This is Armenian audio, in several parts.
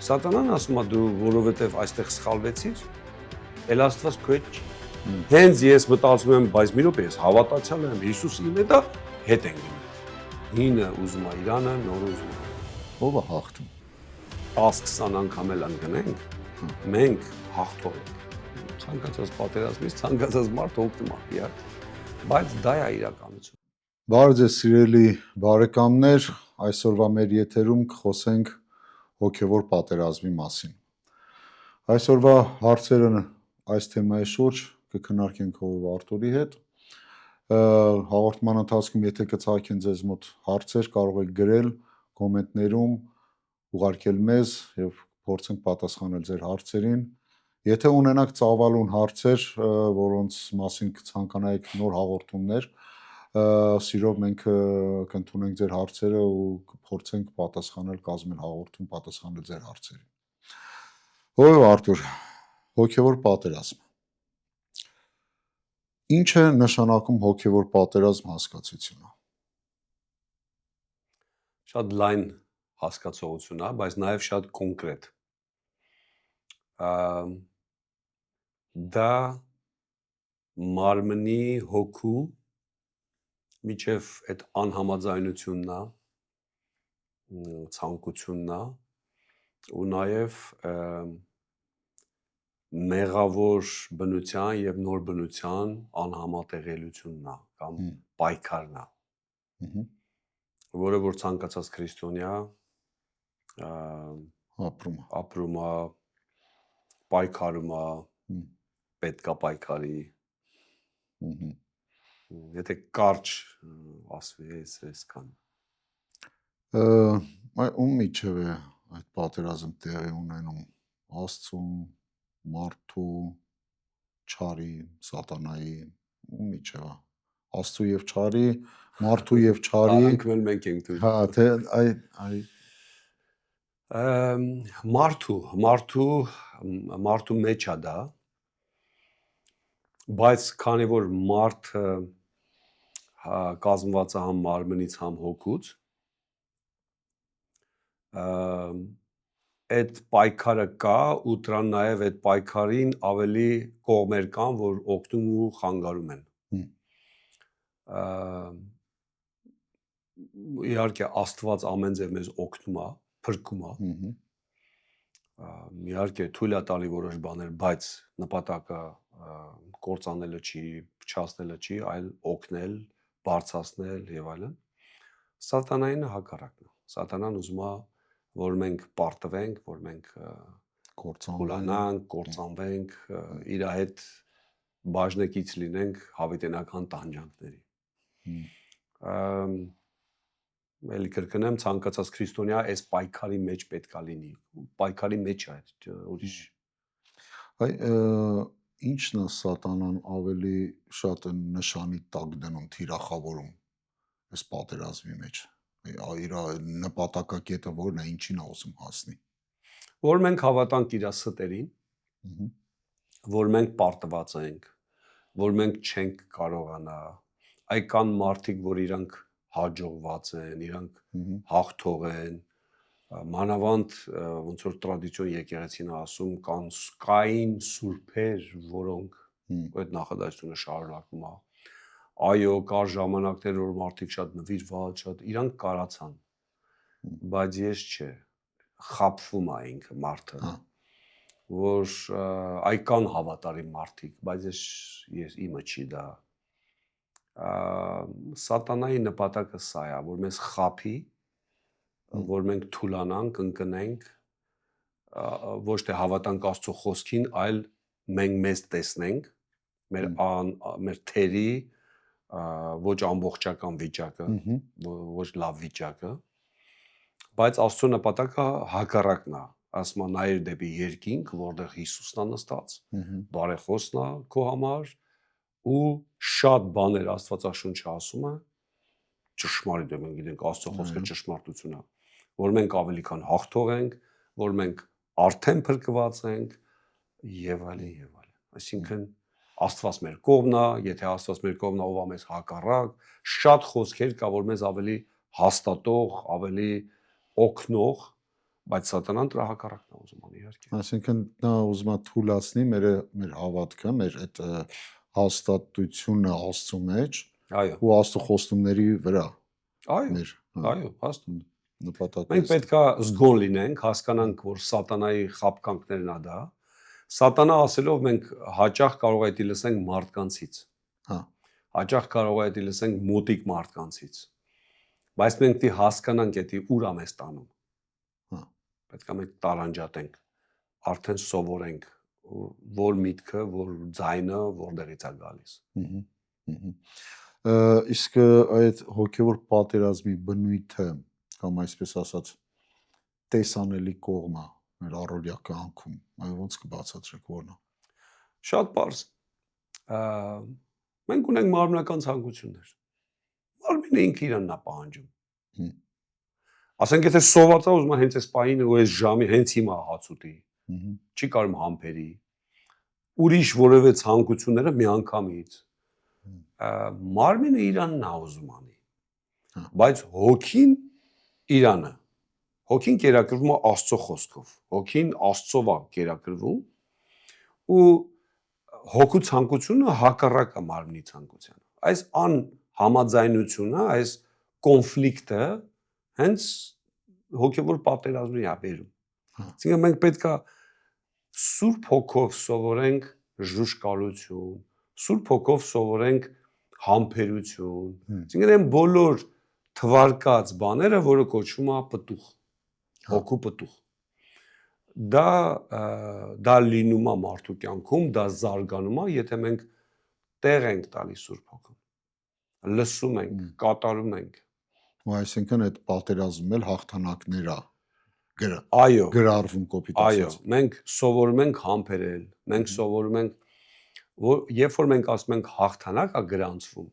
Սատանան ասում է դու որովհետև այստեղ սխալվեցիր, էլ Աստված քո հետ չի։ Հենց ես մտածում եմ, բայց մի րոպե, ես հավատացյալ եմ, Հիսուսին է դա հետ են գնում։ Հինը ուզում է Իրանը, նորը ուզում է։ Ո՞վ է հաղթում։ 10-20 անգամ էլ ընկնենք, մենք հաղթող ենք։ Ցանկացած պատերազմից ցանկացած մարդ օգնում է, իհարկե։ Բայց դա է իրականությունը։ Բարև ձեզ սիրելի բարեկամներ, այսօրվա մեր եթերում կխոսենք հոգևոր պատերազմի մասին։ Այսօրվա հարցերը այս թեմայի շուրջ կքննարկենք ով Արտուրի հետ։ Հաղորդման ընթացքում եթե կցակեն ձեզ մոտ հարցեր, կարող եք գրել կոմենտներում, ուղարկել մեզ եւ փորձենք պատասխանել ձեր հարցերին։ Եթե ունենաք ծավալուն հարցեր, որոնց մասին կցանկանայիք նոր հաղորդումներ, սիրով մենք կընդունենք ձեր հարցերը ու կփորձենք պատասխանել, կազմել հաղորդում, պատասխանել ձեր հարցերին։ Ով Արտուր, հոգևոր պատերազմ։ Ինչ է նշանակում հոգևոր պատերազմ հասկացությունը։ Շատ լայն հասկացողություն է, բայց նաև շատ կոնկրետ։ Դա մարմնի հոգու միջև այդ անհամաձայնությունն է, ցանկությունն է ու նաև մեղավոր բնության եւ նոր բնության անհամատեղելությունն է կամ պայքարն է, որը որ ցանկացած քրիստոնյա ապրում է, պայքարում է, պետք է պայքարի։ Եթե կարճ ասվի այսքան։ Ում միջև է այդ պատերազմ տեղի ունենում, Աստծու, մարդու, չարի, սատանայի, ում միջև է։ Աստծու եւ չարի, մարդու եւ չարի։ Անկվել մենք ենք դու։ Հա, թե մարդու մեջ է դա, բայց քանի որ մարդը կազմված է համ մարմնից, համ հոգուց, այդ պայքարը կա ու դրան նաև այդ պայքարին ավելի կողմեր կան, որ օգնում ու խանգարում են։ Իհարկե Աստված ամեն ձև մեզ օգնում է, փրկում է։ Իհարկե թույլ է տալի որոշ բաներ, բայց նպատակը կործանելը չի, փչացնելը չի, այլ օգնել, բարձրացնել եւ այլն։ Սատանային հակառակն է։ Սատանան ուզում է, որ մենք պարտվենք, որ մենք կործանանք, կործանվենք, իր հետ բաժնեկից լինենք հավիտենական տանջանքների։ Էլի կրկնեմ, ցանկացած քրիստոնյա այս պայքարի մեջ պետքա լինի։ Պայքարի մեջ է, ուրիշ։ Ինչն է սատանան ավելի շատ նշանի տակ դնում, թիրախավորում այս պատերազմի մեջ։ Իր նպատակակետը որն է, ինչին է ուզում հասնի։ Որ մենք հավատանք իր ստերին, որ մենք պարտված ենք, որ մենք չենք կարողանա։ Այ կան մարդիկ, որ իրանք հաջողված են, իրանք հաղթող են, մանավանդ ոնց որ տրադիցիոն եկեղեցին ասում, կային սուրբեր, որոնք այդ նախադասությունը շարունակում է։ Այո, կար ժամանակներ, որ մարդիկ շատ նվիրված, շատ իրանք կարացան, բայց ես չէ, խաբվում է ինքը մարդը, որ այ կան հավատարիմ մարդիկ, բայց ես իմը չի դա։ Սատանայի նպատակը սա է, որ մեզ խաբի, որ մենք թուլանանք, ընկնենք, ոչ թե հավատանք Աստծո խոսքին, այլ մենք մեզ տեսնենք, մեր թերի ոչ ամբողջական վիճակը, ոչ լավ վիճակը, բայց Աստծո նպատակը հակառակն է, ասում է նայիր դեպի երկինք, որտեղ Հիսուսն է նստած, բարեխոսն է քո համար ու շատ բաներ Աստվածաշունչը ասում է ճշմարիտ է, մենք գիտենք Աստծո խոսքը ճշմարտություն է, որ մենք ավելի քան հաղթող ենք, որ մենք արդեն փրկված ենք եւ այլն եւ այլն։ Այսինքն Աստված մեր կողմն է, եթե Աստված մեր կողմն է, ով է մեզ հակառակ, շատ խոսքեր կա, որ մեզ ավելի հաստատող, ավելի օգնող, բայց սատանան դրա հակառակն է ուզում անի իհարկե։ Այսինքն նա ուզում է թույլատնի մեր հավատքը, մեր այդ հաստատությունը Աստծո մեջ Այո, ու Աստծո խոստումների վրա այո, մեր այո, հաստատ։ նպատակը։ Մենք պետք է զգոն լինենք, հասկանանք, որ սատանայի խաբկանքներն է դա։ Սատանա ասելով մենք հաճախ կարող է դի լսենք մարդկանցից։ Հա, Հաճախ կարող է դի լսենք մոտիկ մարդկանցից։ Բայց մենք դի հասկանանք, դա ուր է մեզ տանում։ հա, Պետք է մենք տարանջատենք, արդեն սովորենք, որ միտքը, որ ձայնը որտեղից է գալիս։ Իսկ այդ հոգևոր պատերազմի բնույթը կամ այսպես ասած տեսանելի կողմը մեր առօրյա կյանքում, այ ոնց կբացատրեք որն է։ Շատ པարզ։ Մենք ունենք մարմնական ցանկություններ։ Մարմինը ինքը իրանն է պահանջում։ Ասենք եթե սոված է ուզում է հենց այս պահին ու այս ժամի հենց հիմա հաց ուտի, չի կարող համբերի։ Ուրիշ որևէ ցանկությունները միանգամից։ Մարմինը իրանն է ուզում անի։ Բայց հոգին իրանը։ Հոգին կերակրվում է Աստծո խոսքով։ Հոգին Աստծով է կերակրվում ու հոգու ցանկությունը հակառակ է մարմնի ցանկությանը։ Այս անհամաձայնությունը, այս կոնֆլիկտը հենց հոգևոր պատերազմի է բերում։ Այսինքն մենք պետք է Սուրբ Հոգով սովորենք ժուժկալություն, Սուրբ Հոգով սովորենք համբերություն։ Այսինքն այն բոլոր թվարկած բաները, որը կոչվում է պտուղ, հոգու պտուղ։ Դա լինում է մարդու կյանքում, դա զարգանում է, եթե մենք տեղ ենք տալիս Սուրբ Հոգուն։ Լսում ենք, կատարում ենք։ Ու այսինքն այդ պատերազմում էլ հաղթանակներ է Այո, գրառվում կոպիտ այո, ասած։ մենք սովորում ենք համբերել, մենք սովորում ենք, որ երբ որ մենք ասում ենք հաղթանակ է գրանցվում,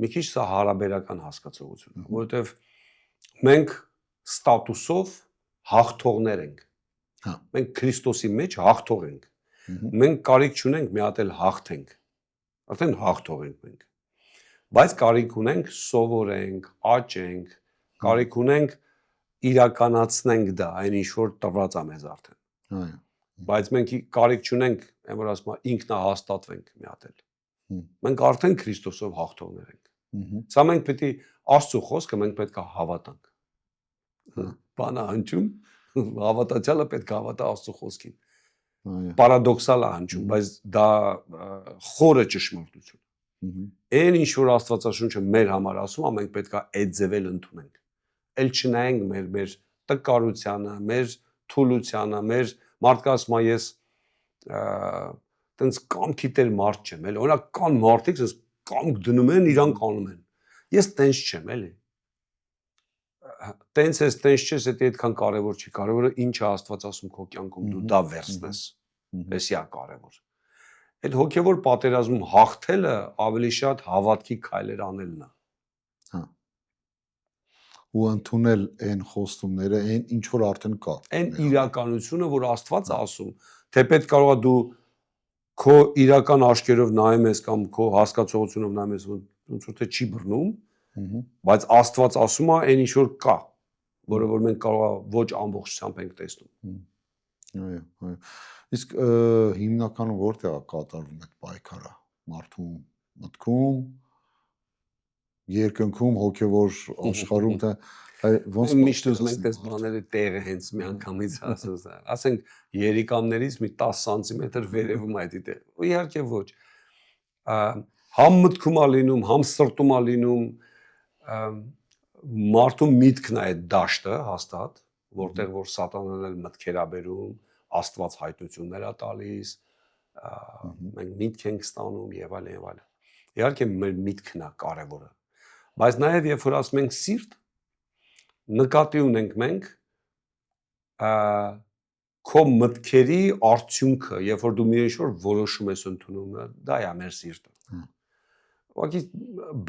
մի քիչ սա հարաբերական հասկացողություն է, որովհետև մենք ստատուսով հաղթողներ ենք։ Հա։ Մենք Քրիստոսի մեջ հաղթող ենք։ Մենք կարիք չունենք մի հատ էլ հաղթենք։ Արդեն հաղթող ենք մենք։ Բայց կարիք ունենք սովորենք, աճենք, կարիք ունենք իրականացնենք դա, այն ինչ որ տված է մեզ արդեն։ Այո։ Բայց մենք կարիք չունենք, այն որ ասում է ինքնահաստատվենք մի հատ էլ։ Մենք արդեն Քրիստոսով հաղթողներ ենք։ Սա մենք պետք է Աստծո խոսքը մենք պետք է հավատանք։ Բանա հնչում, հավատացյալը պետք է հավատա Աստծո խոսքին։ Այո։ Պարադոքսալ է հնչում, բայց դա խորը ճշմարտություն։ Այն ինչ որ Աստվածաշունչը մեր համար ասում է, մենք պետք է այդ ձևել ընդունենք։ Էլ չնայենք մեր տկարությանը, մեր թուլությանը, մեր մարդկա ասում է ես տենց կամքի տեր մարդ չեմ, էլ օրինակ կան մարդիկ, ասես կամք դնում են, իրանք անում են։ Ես տենց չեմ, էլի։ Տենց ես, տենց չես, դա այդքան կարևոր չի։ Կարևորը ինչ է Աստված ասում քո կյանքում, դու դա վերցնես։ Էսի է կարևոր։ Այդ հոգևոր պատերազմում հաղթելը ավելի շատ հավատքի քայլեր անելն է։ Հա։ Ու ընդունել այն խոստումները, այն ինչ որ արդեն կա։ Այն իրականությունը, որ Աստված է ասում, թե պետք կարող է դու քո իրական աչքերով նայում ես կամ քո հասկացողությունով նայում ես, ոնց որ թե չի բռնում, բայց Աստված ասում է այն ինչ որ կա, որը որ մենք կարող է ոչ ամբողջությամբ ենք տեսնում։ Այո, այո։ Իսկ հիմնականում որտեղ է կատարվում այդ պայքարը մարդու մտքում, երկնքում, հոգևոր աշխարհում, թե ոնց միշտ ուզում ենք այս բաները տեղը հենց միանգամից ասած։ Ասենք երիկամներից մի 10 սանտիմետր վերևում է դա։ Ու իհարկե ոչ։ Համ մտքում է լինում, համ սրտում է լինում, մարդու միտքն է այդ դաշտը հաստատ, որտեղ որ սատանան էլ մտքեր է բերում, Աստված հայտնություններ է տալիս, մենք միտք ենք ստանում եւ այլն եւ այլն։ Իհարկե մեր միտքն է կարևորը։ Բայց նաեւ երբ որ ասում ենք սիրտ, նկատի ունենք մենք քո մտքերի արդյունքը, երբ որ դու մի ինչ-որ որոշում ես ընդունում, դա է մեր սիրտը։ Ուղղակի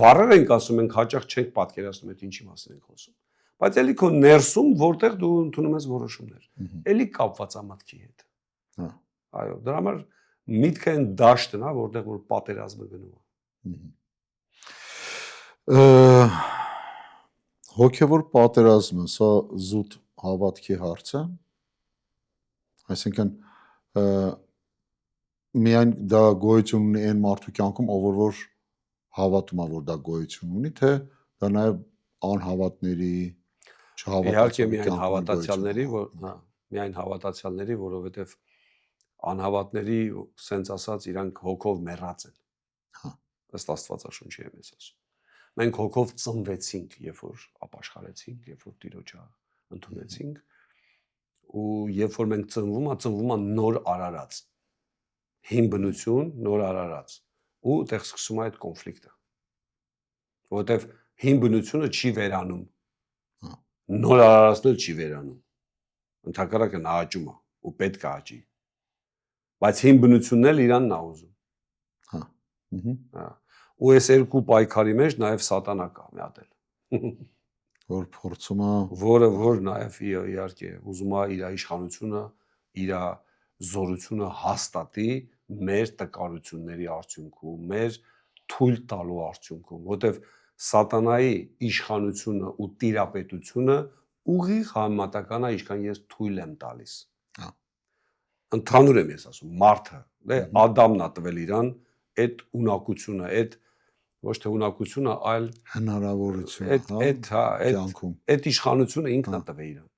բառեր ենք ասում, մենք հաճախ չենք պատկերացնում այդ ինչի մասին ենք խոսում։ Բայց էլի քո ներսում, որտեղ դու ընդունում ես որոշումներ, էլի կապված է մտքի հետ։ Հա։ Այո, դրա համար միտքը այն դաշտն է, որտեղ որ պատերազմը գնում է։ Հոգևոր պատերազմը, սա զուտ հավատքի հարցը, այսինքն միայն դա գոյություն ունի այն մարդու կյանքում, ով որ հավատում է, որ դա գոյություն ունի, թե դա նաև անհավատների, Իհարկե չհավատացողի միայն կյանքում հավատացյալների, գոյություն որ հա, միայն հավատացյալների, որովհետև անհավատների, սենց ասած, իրանք հոգով մեռած են։ Հա։ Ըստ Աստվածաշունչի եմ ես ասում։ Մենք հոգով ծնվեցինք, երբ որ ապաշխարեցինք, երբ որ Տիրոջը ընդունեցինք, ու երբ որ մենք ծնվում է նոր արարած։ Հին բնություն, նոր արարած։ Ու այդտեղ սկսում է այդ կոնֆլիկտը։ Որովհետև հին բնությունը չի վերանում։ Հա։ Նոր արարածն էլ չի վերանում։ Ընդհակառակը նա աճում է ու պետք է աճի։ Բայց հին բնությունն էլ իրանն է ուզում։ Հա։ Հա։ Ու այս երկու պայքարի մեջ նաև սատանա կա մի հատ էլ։ Որ փորձում է, որ նաև իհարկե ուզում է իր իշխանությունը, իր զորությունը հաստատի մեր տկարությունների արդյունքում, մեր թույլ տալու արդյունքում, որտեվ սատանայի իշխանությունը ու տիրապետությունը ուղիղ համեմատական է, ինչքան ես թույլ եմ տալիս։ Հա։ Ընդհանուր եմ ես ասում, մարդը, դե Ադամն է տվել իրան այդ ունակությունը, այդ ոչ թե ունակությունը, այլ հնարավորությունը, կյանքում։ այդ իշխանությունը ինքն է տվել իրան։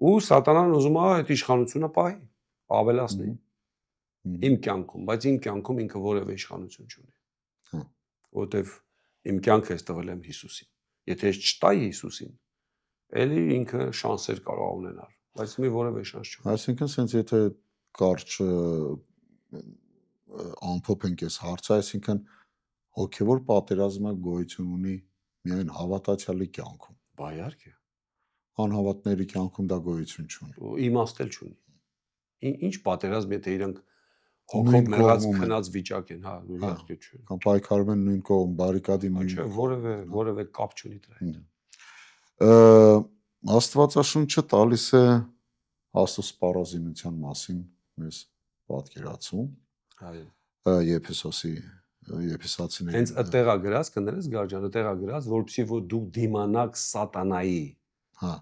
Ու սատանան ուզում է այդ իշխանությունը պահի, ավելացնի իմ կյանքում, բայց իմ կյանքում ինքը որևէ իշխանություն չունի։ Հա։ Որտեվ իմ կյանքը ես տվել եմ Հիսուսին։ Եթե ես չտայի Հիսուսին, էլի ինքը շանսեր կարող ունենար, բայց մի որևէ շանս չունի։ Այսինքն, sense եթե կարճ ամփոփենք այս հարցը, այսինքն հոգևոր պատերազմը գոյություն ունի միայն հավատացյալի կյանքում։ Բա իհարկե։ Անհավատների կյանքում դա գոյություն չունի։ Իմաստ էլ չունի։ Ինչ պատերազմ, եթե իրանք հոգով մեռած քնած վիճակ են, հա, իհարկե չէ։ Կամ պայքարում են նույն կողմ, բարիկադի նույն։ Չէ, որևէ կապ չունի դրա հետ։ Աստվածաշունչը տալիս է Աստծո սպառազինության մասին մեզ պատկերացում։ Այո։ Եփեսացիների։ Հենց այդտեղա գրած, կներես Գարջան, այդտեղա գրած, որպեսզի որ դուք դիմանաք սատանայի հա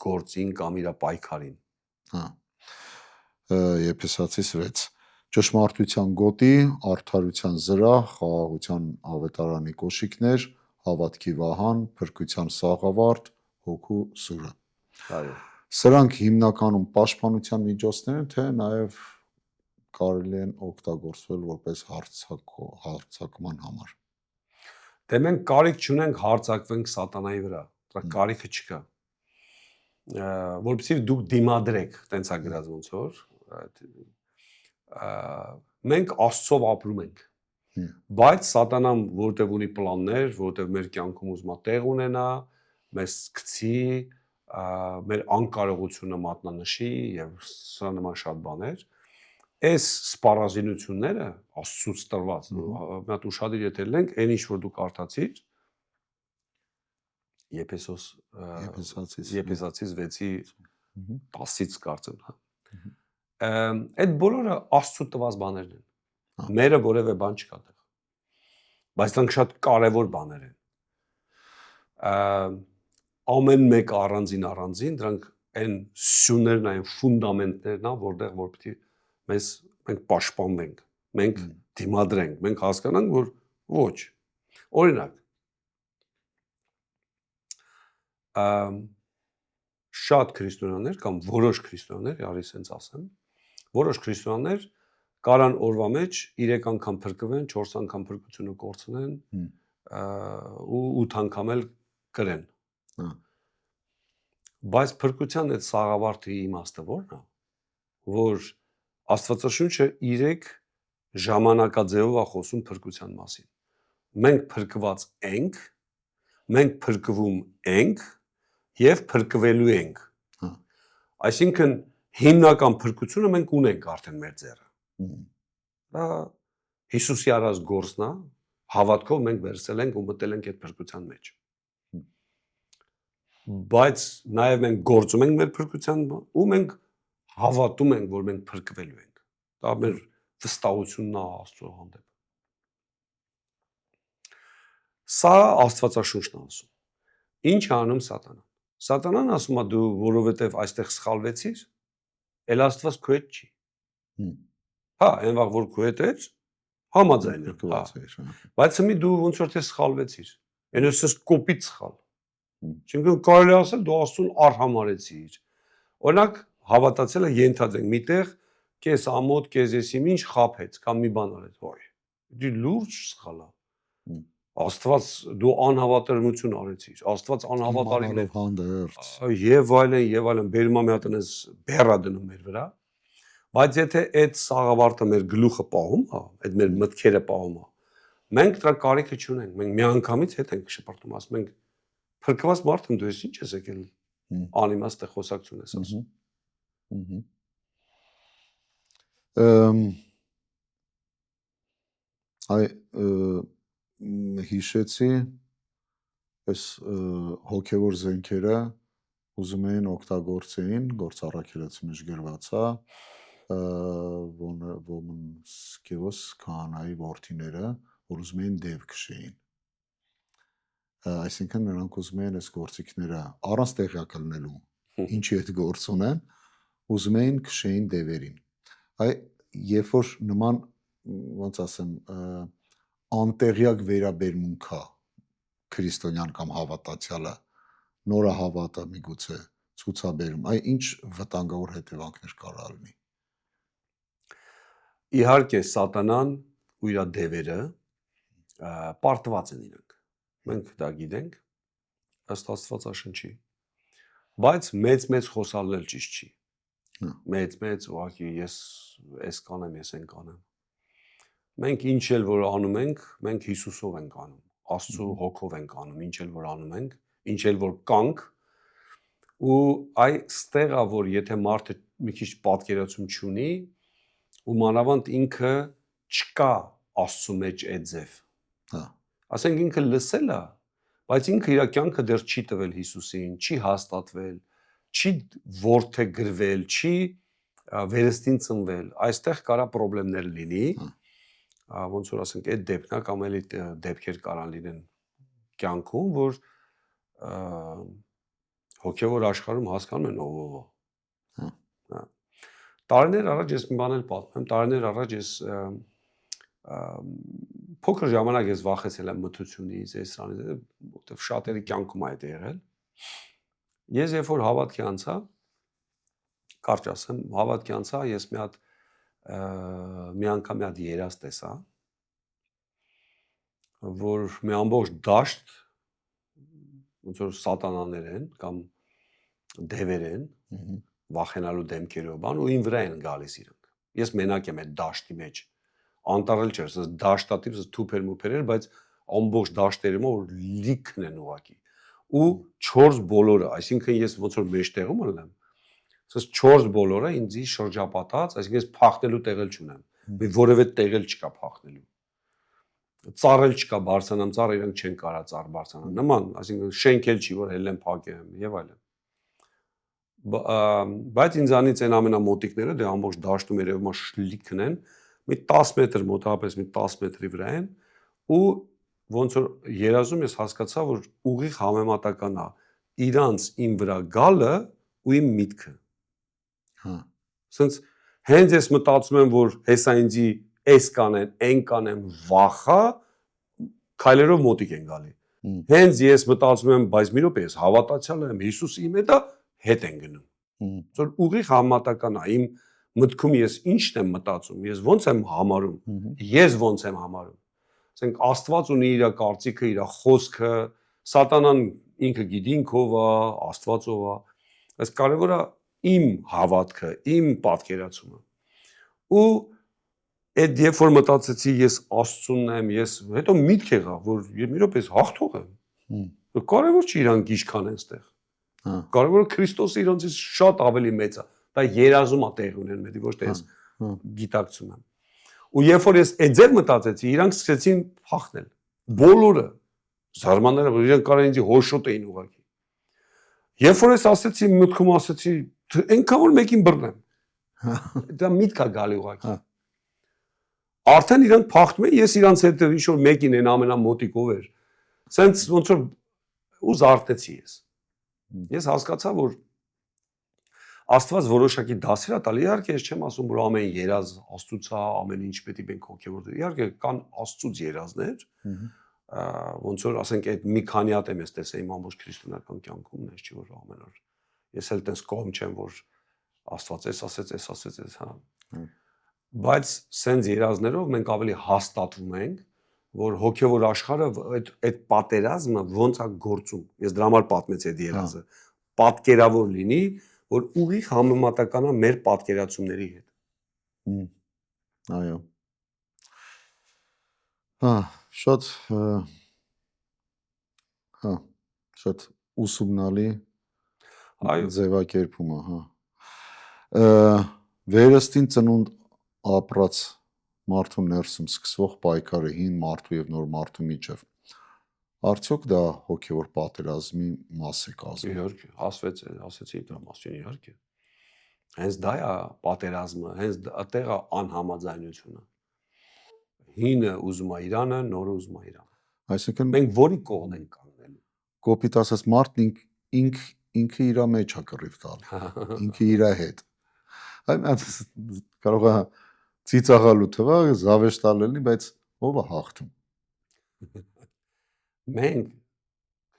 գործին կամ իր պայքարին։ Հա։ Եփեսացիս 6 ճշմարտության գոտի, արդարության զրահ, խաղաղության ավետարանի կոշիկներ, հավատքի վահան, փրկության սաղավարտ, հոգու սուրը։ Այո։ Սրանք հիմնականում պաշտպանության միջոցներ են, թե նաև կարելի են օգտագործվել որպես հարձակման համար։ Դե մենք կարիք չունենք հարձակվենք սատանայի վրա, դա կարիքը չկա։ Որպեսզի դուք դիմադրեք, տենց է գրած ոնց որ, մենք Աստծով ապրում ենք։ Բայց սատանան որտեղ ունի պլաններ, որտեղ մեր կյանքում ուզում է տեղ ունենա, մեզ գցի, մեր անկարողությունը մատնանշի եւ սա նման շատ բաներ, այս սպառազինությունները Աստծուց տրված, մի հատ ուշադիր եթե լինենք, այն ինչ որ դու կարդացիր Եփեսացիս 6-ի 10-ից կարծեմ, հա։ Այդ բոլորը Աստծո տված բաներն են։ Մերը որևէ բան չկա դեռ։ Բայց դրանք շատ կարևոր բաներ են։ Ամեն մեկ առանձին դրանք այն սյուներն են, ֆունդամենտներն են, որտեղ որ պիտի մենք պաշտպանվենք, մենք դիմադրենք, մենք հասկանանք, որ ոչ։ Օրինակ, շատ քրիստոնյաներ կամ որոշ քրիստոնյաներ, արի սենց ասեմ, որոշ քրիստոնյաներ կարան օրվա մեջ 3 անգամ փրկվեն, 4 անգամ փրկությունը կորցնեն ու 8 անգամ էլ կրեն։ Բայց փրկության այդ սաղավարտի իմաստը ո՞րն է, որ Աստվածաշունչը 3 ժամանակաձևով է խոսում փրկության մասին։ Մենք փրկված ենք, մենք փրկվում ենք եւ փրկվելու ենք։ Այսինքն հիմնական փրկությունը մենք ունենք արդեն մեր ձեռը։ Դա Հիսուսի արած գործն է, հավատքով մենք վերցել ենք ու մտել ենք այդ փրկության մեջ։ Բայց նաև մենք գործում ենք մեր փրկության ու մենք հավատում ենք, որ մենք փրկվելու ենք։ Դա մեր վստահությունն է Աստծո հանդեպ։ Սա Աստվածաշունչն է ասում։ Ինչ է անում սատանան։ Սատանան ասում է դու որովհետև այստեղ սխալվեցիր, էլ Աստված քո հետ չի։ Հա, այն վաղ որ քո հետ էր, համաձայն եմ, հա։ Բայց հիմա դու ոնց որ թե սխալվեցիր։ Այնպես կոպիտ սխալ։ Չնայած կարելի ասել դու Աստծուն արհամարեցիր։ Օրինակ հավատացելը ենթադրենք միտեղ կես ամոթ, կես եսի ինչ խափեց կամ մի բան արեց, ոյ։ Դու լուրջ սխալ է։ Աստված դու անհավատարմություն արեցիր, Աստված անհավատարիմ է հանդերձ եւ այլն, բերում է մի հատ այնպես բեռա դնում մեր վրա, բայց եթե այդ սաղավարտը մեր գլուխը պահում է, այդ մեր մտքերը պահում է, մենք դրա կարիքը չունենք, մենք միանգամից հետ ենք շփրտում, ասում ենք փրկված մարդ եմ, դու ես ինչ ես եկել անիմաստ է խոսակցություն ես ասում։ Այ հիշեցի այս հոգևոր զենքերը ուզում էին օգտագործեին գործառաքելացի մեջ գրված է Ոմնսկիոս քահանայի որդիները որ ուզում էին դև քշեին այսինքն նրանք ուզում էին այս գործիքները առանց տեղյակ լինելու ինչի այդ գործ ունեն ուզում էին քշեին դևերին այ երբ որ նման ոնց ասեմ անտեղյակ վերաբերմունք է քրիստոնյան կամ հավատացյալը նորը հավատը միգուցե ցուցաբերում այ ինչ վտանգավոր հետևանքներ կարող լինի իհարկե սատանան ու իր դևերը պարտված են իրանք մենք դա գիտենք ըստ Աստվածաշնչի բայց մեծ խոսալն էլ ճիշտ չի մեծ ուղղակի ես այս կանեմ ես այն կանեմ մենք ինչ էլ որ անում ենք մենք Հիսուսով ենք անում Աստծո հոգով ենք անում ինչ էլ որ անում ենք ինչ էլ որ կանք ու այստեղա որ եթե մարդը մի քիչ պատկերացում չունի ու մանավանդ ինքը չկա Աստծո մեջ այդ ձև հա ասենք ինքը լսել է բայց ինքը իր կյանքը դեռ չի տվել Հիսուսին չի հաստատվել չի որդե գրվել չի վերստին ծնվել այստեղ կարա խնդիրներ լինի ոնց որ ասենք այդ դեպքն է կամ էլի դեպքեր կարան լինեն կյանքում որ հոգևոր աշխարհում հասկանում են ով հա տարիներ առաջ ես մի բան էլ պատմեմ տարիներ առաջ ես փոքր ժամանակ ես վախեցել եմ մթությունից սրանից որտեվ շատերի կյանքում է դա եղել ես երբ որ հավատքի անցա կարճ ասեմ հավատքի անցա ես մի անգամ մի հատ երազ տեսա որ մի ամբողջ դաշտ ոնց որ սատանաներ են կամ դևեր են վախենալու դեմքերով բան ու ին վրա են գալիս իրանք ես մենակ եմ այդ դաշտի մեջ անտարել չէր ասես դաշտատիպ թուփեր մուփեր էր բայց ամբողջ դաշտերում որ լիքն են ուղակի ու 4 բոլորը այսինքն ես ոնց որ մեջտեղում ելնեմ ասես 4 բոլորը ինձի շրջապատած այսինքն ես փախնելու տեղել չունեմ մի որևէ տեղել չկա փախնելու ծառել չկա բարձրանամ ծառ իրանք չեն կարա ծառ բարձրանալ նման այսինքն շենքել չի որ հելեն փակեմ եւ այլն բայց ինձանից այն ամենամոտիկները դե ամբողջ դաշտում երևում է շլիքն են մի 10 մետր մոտավորապես մի 10 մետրի վրա են ու ոնց որ երազում ես հասկացա որ ուղիղ համեմատական է իրանց իմ վրա գալը ու իմ միտքը հա ասենց հենց ես մտածում եմ որ հեսա ինձի այս կանեն այն կանեն վախա քայլերով մոտիկ են գալի հենց ես մտածում եմ բայց մի րոպե ես հավատացյալ եմ Հիսուսի իմ հետ են գնում որ ուղիղ համեմատական է իմ մտքում ես ինչն եմ մտածում ես ոնց եմ համարում ես ոնց եմ համարում ասենք Աստված ունի իր կարծիքը իր խոսքը սատանան ինքը գիտի ինքով է Աստվածով է բայց կարևորը իմ հավատքը իմ պատկերացումը ու այդ երբ որ մտածեցի ես Աստծունն եմ ես հետո միտք եղավ որ մի րոպե ես հաղթող եմ կարևոր չի իրանք ինչքան են ստեղ կարևորը Քրիստոսը իրանցից շատ ավելի մեծ է դա երազում է տեղ ունեն մեդի ոչ թե ես գիտակցում եմ ու երբ որ ես այդ ձեր մտածեցի իրանք սկսեցին փախնել բոլորը զարմանալի որ իրանք կարան ինձ հոշոտ էին ուղակի երբ որ ես ասեցի մտքում ասեցի այնքան որ մեկին բռնեմ դա միտք է գալի ուղակի արդեն իրանք փախնում են ես իրանց հետ ինչ որ մեկին այն ամենամոտիկով էր սենց ոնց որ ու զարթեցի ես Ես հասկացա, որ Աստված որոշակի դասեր է տալի, իհարկե ես չեմ ասում, որ ամեն երազ Աստծուց է, ամեն ինչ պետք է մենք հոգևոր։ Իհարկե կան Աստծուց երազներ, ոնց որ ասենք այդ մի քանի հատ եմ ես տեսել իմ ամբողջ քրիստոնեական կյանքում, նես չի որ ամեն օր։ Ես էլ տես կողմ չեմ, որ Աստված էս ասեց, հա։ Բայց սենց երազներով մենք ավելի հաստատվում ենք, որ հոգևոր աշխարհը այդ պատերազմը ոնց է գործում։ Ես դրա համար պատմեցի այդ երազը։ Պատկերավոր լինի, որ ուղիղ համեմատական է մեր պատկերացումների հետ։ Այո։ Հա, շատ ուսումնալի ձևակերպում է, հա։ Վերստին ծնունդ ապրած մարդու ներսում սկսվող պայքարը հին մարդու եւ նոր մարդու միջև արդյոք դա հոգևոր պատերազմի մաս է կազմում։ Իհարկե, ասեցի դրա մասին, իհարկե։ Հենց դա է պատերազմը, հենց այդտեղ է անհամաձայնությունը։ Հինը ուզում է Իրանը, նորը ուզում է Իրանը։ Այսինքն մենք որի կողմ ենք կանգնելու։ Կոպիտ ասած մարդն ինքը իր մեջ է կռիվ տալի։ Ինքը իր հետ։ Այն կարող է ծիծաղալու թվա, զավեշտալ լինի, բայց ով է հաղթում։ Մենք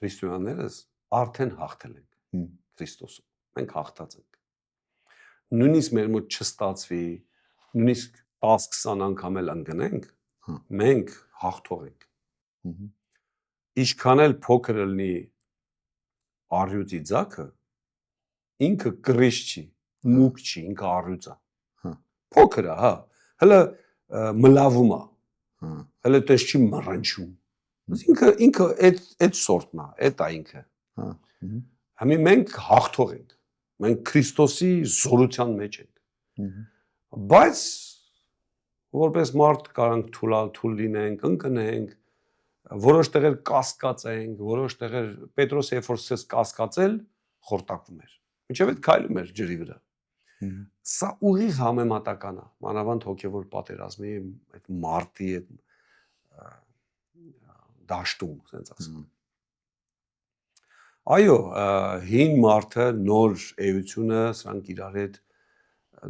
քրիստոնյաներս արդեն հաղթել ենք Քրիստոսում։ Մենք հաղթած ենք։ Նույնիսկ մեր մոտ չստացվի, նույնիսկ 10-20 անգամ էլ ընկնենք, մենք հաղթող ենք։ Ինչքան էլ փոքր լինի առյուծի ձագը, ինքը կռիչ չի, մուկ չի, ինքը առյուծ է։ Փոքր է, հա, հələ մլավում է, հələ տես չի մռնչում։ Ինքը այդ սորտն է, այդ է ինքը։ Համի մենք հաղթող ենք։ Մենք Քրիստոսի զորության մեջ ենք։ Բայց որպես մարդ կարանք թույլ լինենք, ընկնենք, որոշ տեղեր կասկածենք, որոշ տեղեր Պետրոսը երբ որ սկսեց կասկածել, խորտակվում էր։ Մինչև այդ քայլում էր ջրի վրա։ Սա ուղիղ համեմատական է, մանավանդ հոգևոր պատերազմի այդ մարտի այդ դաշտում, ասենց ասեմ։ Այո, հին մարդը, նոր էությունը, սրանք իրար հետ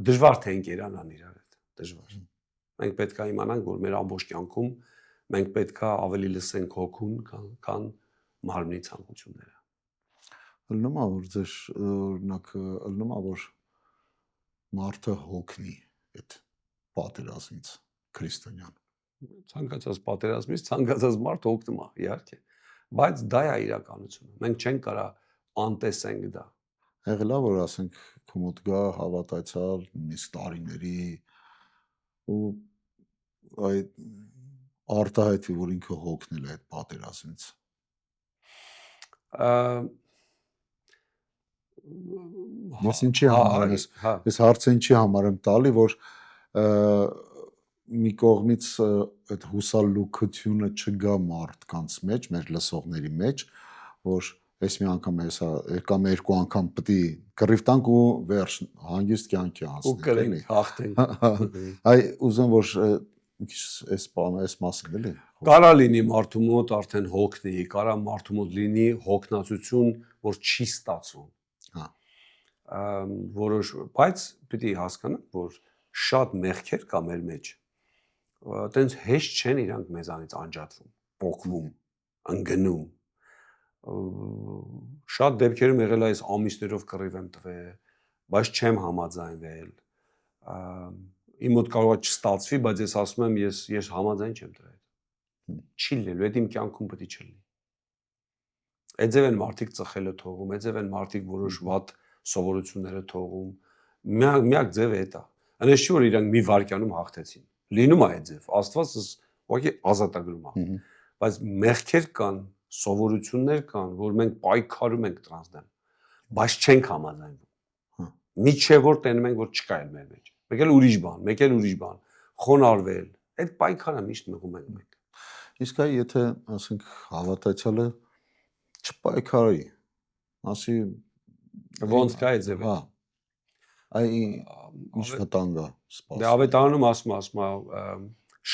դժվար թե ընկերանան իրար հետ, դժվար։ Մենք պետք է իմանանք, որ մեր ամբողջ կյանքում մենք պետք է ավելի լսենք հոգուն, քան մարմնի ցանկությունները։ Ըլնում է, որ ձեր օրինակը ըլնում է, որ մարդը հոգնի այդ պատերազմից քրիստոնյան։ Ցանկացած պատերազմից ցանկացած մարդ հոգնում է, իհարկե, բայց դա է իրականությունը։ Մենք չենք կարա անտեսենք դա։ Եղել է, որ ասենք քո մոտ գա հավատացյալ, նույնիսկ տարիների ու այդ արտահայտվի, որ ինքը հոգնել է այդ պատերազմից։ Ես ինչի համար եմ, ես հարցը ինչի համար եմ տալի, որ մի կողմից այդ հուսալուքությունը չգա մարդկանց մեջ, մեր լսողների մեջ, որ այս մի անգամ կամ երկու անգամ պետք է կռիվ տանք ու վերջ հանգիստ կյանքի անցնենք, էլի, հաղթենք։ Այ ուզում որ այս մասին էլի։ Կարա լինի մարդու մոտ արդեն հոգնի, կարա մարդու մոտ լինի հոգնածություն, որ չի ստացվում։ Որոշ, բայց պիտի հասկանանք, որ շատ մեղքեր կա մեր մեջ։ Այտենց հեշտ չեն իրանք մեզանից անջատվում, պոկվում, ընկնում։ Շատ դեպքերում եղել է այս ամիսներով կռիվ եմ տվել, բայց չեմ համաձայնվել։ Իմ մոտ կարող է չստացվի, բայց ես ասում եմ, ես համաձայն չեմ դրա հետ։ Չի լինելու, այդ իմ կյանքում պետք է չլինի։ Այդձև են մարդիկ ծխելը թողում, այդձև են մարդիկ որոշ վատ սովորությունները թողում։ Միակ ձևը է դա։ Այնպես չի որ իրանք մի վարքյանում հաղթեցին։ Լինում է այդ ձև, Աստված ուղղակի ազատագրում է։ Բայց մեղքեր կան, սովորություններ կան, որ մենք պայքարում ենք դրանց դեմ, բայց չենք համաձայնվում։ Միջև որ տենում ենք, որ չկա էլ մեր մեջ։ Մեկ էլ ուրիշ բան, մեկ էլ ուրիշ բան, խոնարհվել։ Այդ պայքարը միշտ մղում ենք մենք։ Իսկ այ եթե ասենք հավատացյալը չպայքարի, ասի ոնց կա այդ ձևը։ Հա։ Այ ինչ վտանգ է սպասում։ Դե ավետարանում ասում է,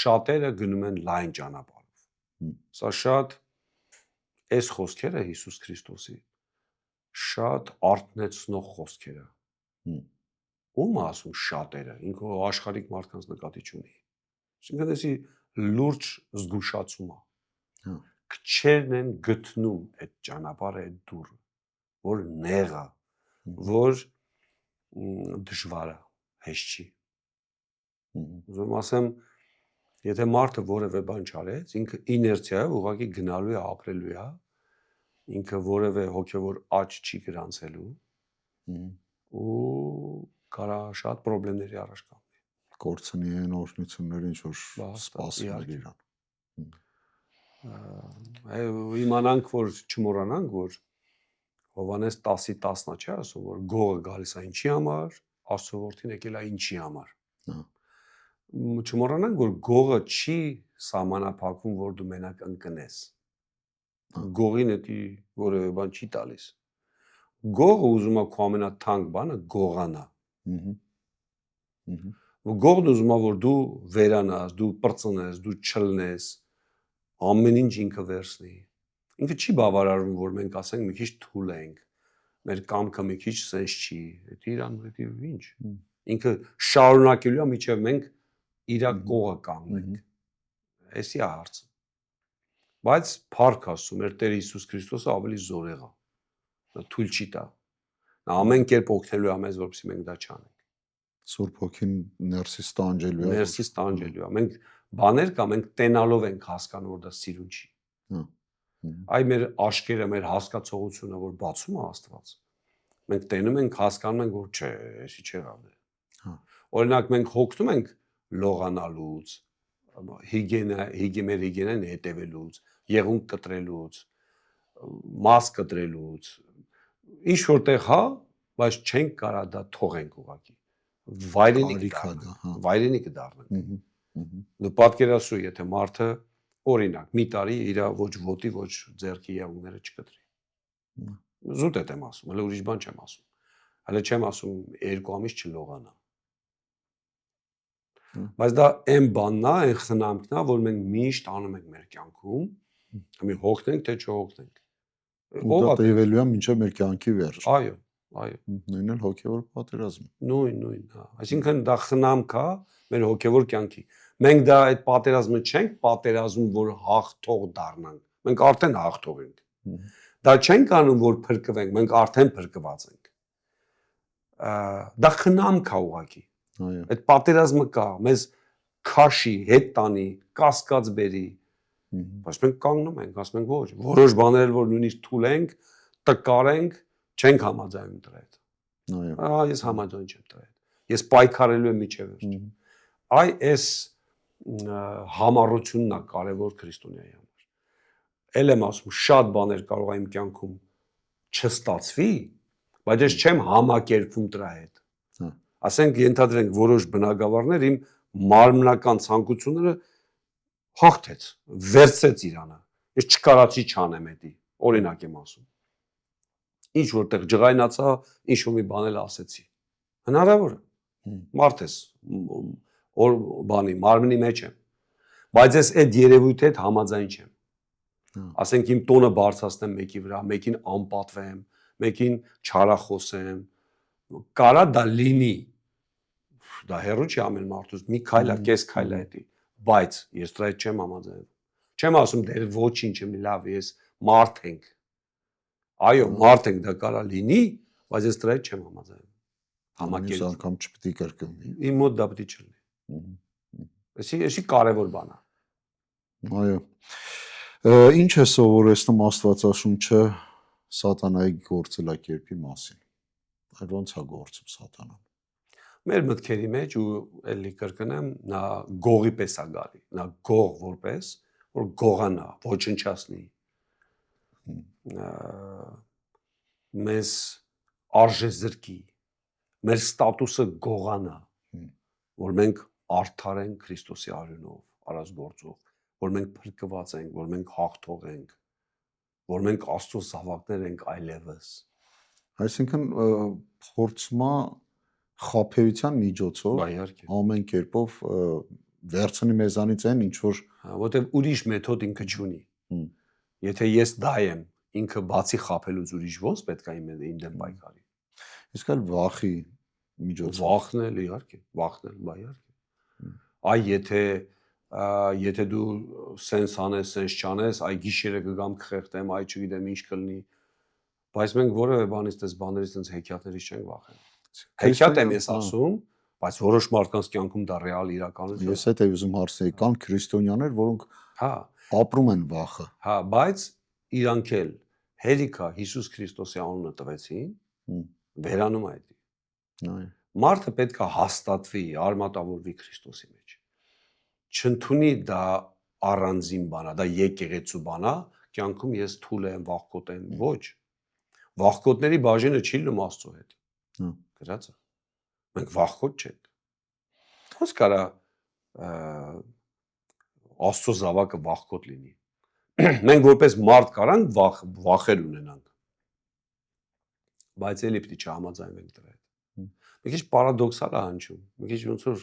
շատերը գնում են լայն ճանապարհով։ Սա շատ այս խոսքերը Հիսուս Քրիստոսի շատ արթնեցնող խոսքերը։ Ում ասում շատերը, ինքը աշխարհիկ մարդկանց նկատի չունի։ Այսինքն էսի լուրջ զգուշացում է։ Քչերն են գտնում այդ ճանապարհը, այդ դուռը, որ նեղա, որ դժվար է, հեշտ չի։ Ուզում ասեմ, եթե մարդը որևէ բան չարեց, ինքը իներցիայով ուղղակի գնալու է, ապրելու է, ինքը որևէ հոգևոր աճ չի գրանցելու ու կարա շատ խնդիրների առաջ կանգնի։ Կորցնի այն օրհնությունները, ինչ որ սպասում էր իրան։ Իմանանք, որ չմոռանանք, որ Հովհաննես 10:10-ն չէ ասում, որ գողը գալիս է ինչի համար, Աստծո որդին եկել է ինչի համար։ Չմոռանանք, որ գողը չի սահմանափակվում, որ դու մենակ ընկնես։ Գողին էդի որևէ բան չի տալիս։ Գողը ուզում է քո ամենաթանկ բանը գողանա։ Գողն ուզում է, որ դու վերանաս, դու պրծնես, դու չլնես, ամեն ինչ ինքը վերցնի։ Ինքը չի բավարարվում, որ մենք ասենք մի քիչ թույլ ենք, մեր կամքը մի քիչ սենց չի, դա իրան հետի ինչ։ Ինքը շարունակելու է մինչև մենք իր կողը կանգնենք։ Էսի է հարցը։ Բայց փառք Աստծո, մեր Տեր Հիսուս Քրիստոսը ավելի զորեղ է։ Նա թույլ չի տա։ Նա ամեն կերպ օգնելու է մեզ, որպեսզի մենք դա չանենք։ Սուրբ Հոգին ներսից տանջելու է։ Ներսից տանջելու է։ Մենք բաներ կա, մենք տենալով ենք հասկանում, որ դա սիրուն չի։ Այ մեր աշկերը, մեր հասկացողությունը, որ բացում է Աստված, մենք տենում ենք, հասկանում ենք, որ չէ, էսի չեղավ է։ Օրինակ մենք հոգնում ենք լողանալուց, մեր հիգիենային հետևելուց, եղունգ կտրելուց, մաս կտրելուց, ինչ որտեղ հա, բայց չենք կարա դա թողենք ուղղակի։ Վայրենի կդառնանք։ Դու պատկերացրու, եթե մարդը օրինակ մի տարի իր ոչ ոտի, ոչ ձեռքի եղունգները չկտրի։ Զուտ եմ ասում, հələ ուրիշ բան չեմ ասում։ Հələ չեմ ասում 2 ամիս չլողանա։ Բայց դա այն բանն է, այն խնամքն է, որ մենք միշտ անում ենք մեր կյանքում, մի հոգնենք, թե չհոգնենք։ Ով է տևելու է մինչև մեր կյանքի վերջ։ Այո, այո։ Նույնն էլ հոգևոր պատերազմ։ Նույն, հա։ Այսինքն դա խնամք է մեր հոգևոր կյանքի։ Մենք դա այդ պատերազմը չենք պատերազմ, որ հաղթող դառնանք։ Մենք արդեն հաղթող ենք։ Դա չենք անում, որ փրկվենք, մենք արդեն փրկված ենք։ Դա խնամք է ուղղակի։ Այո։ Այդ պատերազմը կա, մեզ քաշի, հետ տանի, կասկած բերի։ Բայց մենք կանգնում ենք, ասում ենք ոչ, որոշ բաներ որ նույնիսկ թույլ ենք, տկար ենք, չենք համաձայնում դրա հետ։ Այո։ Ես համաձայն չեմ դրա հետ։ Ես պայքարելու եմ միջև վերջ։ Այ այս համառությունն է կարևոր քրիստոնյայի համար։ Էլ եմ ասում, շատ բաներ կարող է իմ կյանքում չստացվի, բայց ես չեմ համակերպվում դրա հետ։ Ասենք ենթադրենք որոշ բնագավառներ իմ մարմնական ցանկությունները հաղթեց, վերցեց իրանը։ Ես չկարացի չանեմ էդի, օրինակ եմ ասում։ Ինչ որտեղ ջղայնացա, ինչ որ մի բան էլ ասեցի։ Հնարավոր է։ Մարդ ես, մարմնի մեջ եմ։ Բայց ես այդ երևույթի հետ համաձայն չեմ։ Ասենք իմ տոնը բարձրացնեմ մեկի վրա, մեկին անպատվեմ, մեկին չարախոսեմ, կարա դա լինի։ Դա հեռու չի ամեն մարդուց, մի քայլ է, կես քայլ է էդի, բայց ես դրա հետ չեմ համաձայնում։ Չեմ ասում դեր ոչինչ եմ լավ, ես մարդ ենք։ Այո, մարդ ենք, դա կարա լինի, բայց ես դրա հետ չեմ համաձայնում։ Համակերպ անգամ չպետք է կրկնվի։ Իմ մոտ դա պետք չի լինի։ Էսի կարևոր բան է։ Այո։ Ինչ է սովորեցնում Աստվածաշունչը սատանայի գործելակերպի մասին։ Այ ո՞նց է գործում սատանան։ Մեր մտքերի մեջ ու էլի կրկնեմ, նա գողի պես է գալի, նա գող որպես, որ գողանա, ոչնչացնի։ Մեզ արժեզրկի, մեր ստատուսը գողանա, որ մենք արդար ենք Քրիստոսի արյունով, արած գործով, որ մենք փրկված ենք, որ մենք հաղթող ենք, որ մենք Աստծո զավակներ ենք այլևս։ Այսինքն փորձումա խաբեության միջոցով ամեն կերպով վերցնի մեզանից այն ինչ որ որտեվ ուրիշ մեթոդ ինքը չունի։ Եթե ես դա եմ, ինքը բացի խաբելուց ուրիշ ոնց պետք է իմ դեմ պայքարի։ Իսկ այլ վախի միջոցով Վախնել իհարկե, վախնել, բա իհարկե։ Այ եթե դու սենս անես, սենս չանես, այ գիշերը կգամ կխեղդեմ, այ չգիտեմ ինչ կլինի, բայց մենք որևէ բանից դες բաներից դες հեքիաթներից չենք վախենում։ Հեքիաթ եմ ես ասում, բայց որոշ մարդկանց կյանքում դա ռեալ իրականություն է։ Ես այդ եմ ուզում հարցնել, կան քրիստոնյաներ, որոնք հա, ապրում են վախը։ հա, բայց իրանք էլ հերիքա Հիսուս Քրիստոսի անունը տվեցին, վերանում է դա։ Մարդը պետք է հաստատվի, արմատավորվի Քրիստոսի մեջ։ Չընդունի դա առանձին բան, դա եկեղեցու բան է, կյանքում ես թույլ եմ, վախկոտ եմ, ոչ։ Վախկոտների բաժինը չի լինում Աստծո հետ։ Գրած է։ Մենք վախկոտ չենք։ Ոնց կարա Աստծո զավակը վախկոտ լինի։ Մենք որպես մարդ կարանք վախեր ունենանք։ Բայց էլի պիտի չհամաձայնվենք դրա հետ։ Մի քիչ պարադոքսալ է հնչում, մի քիչ ոնց որ,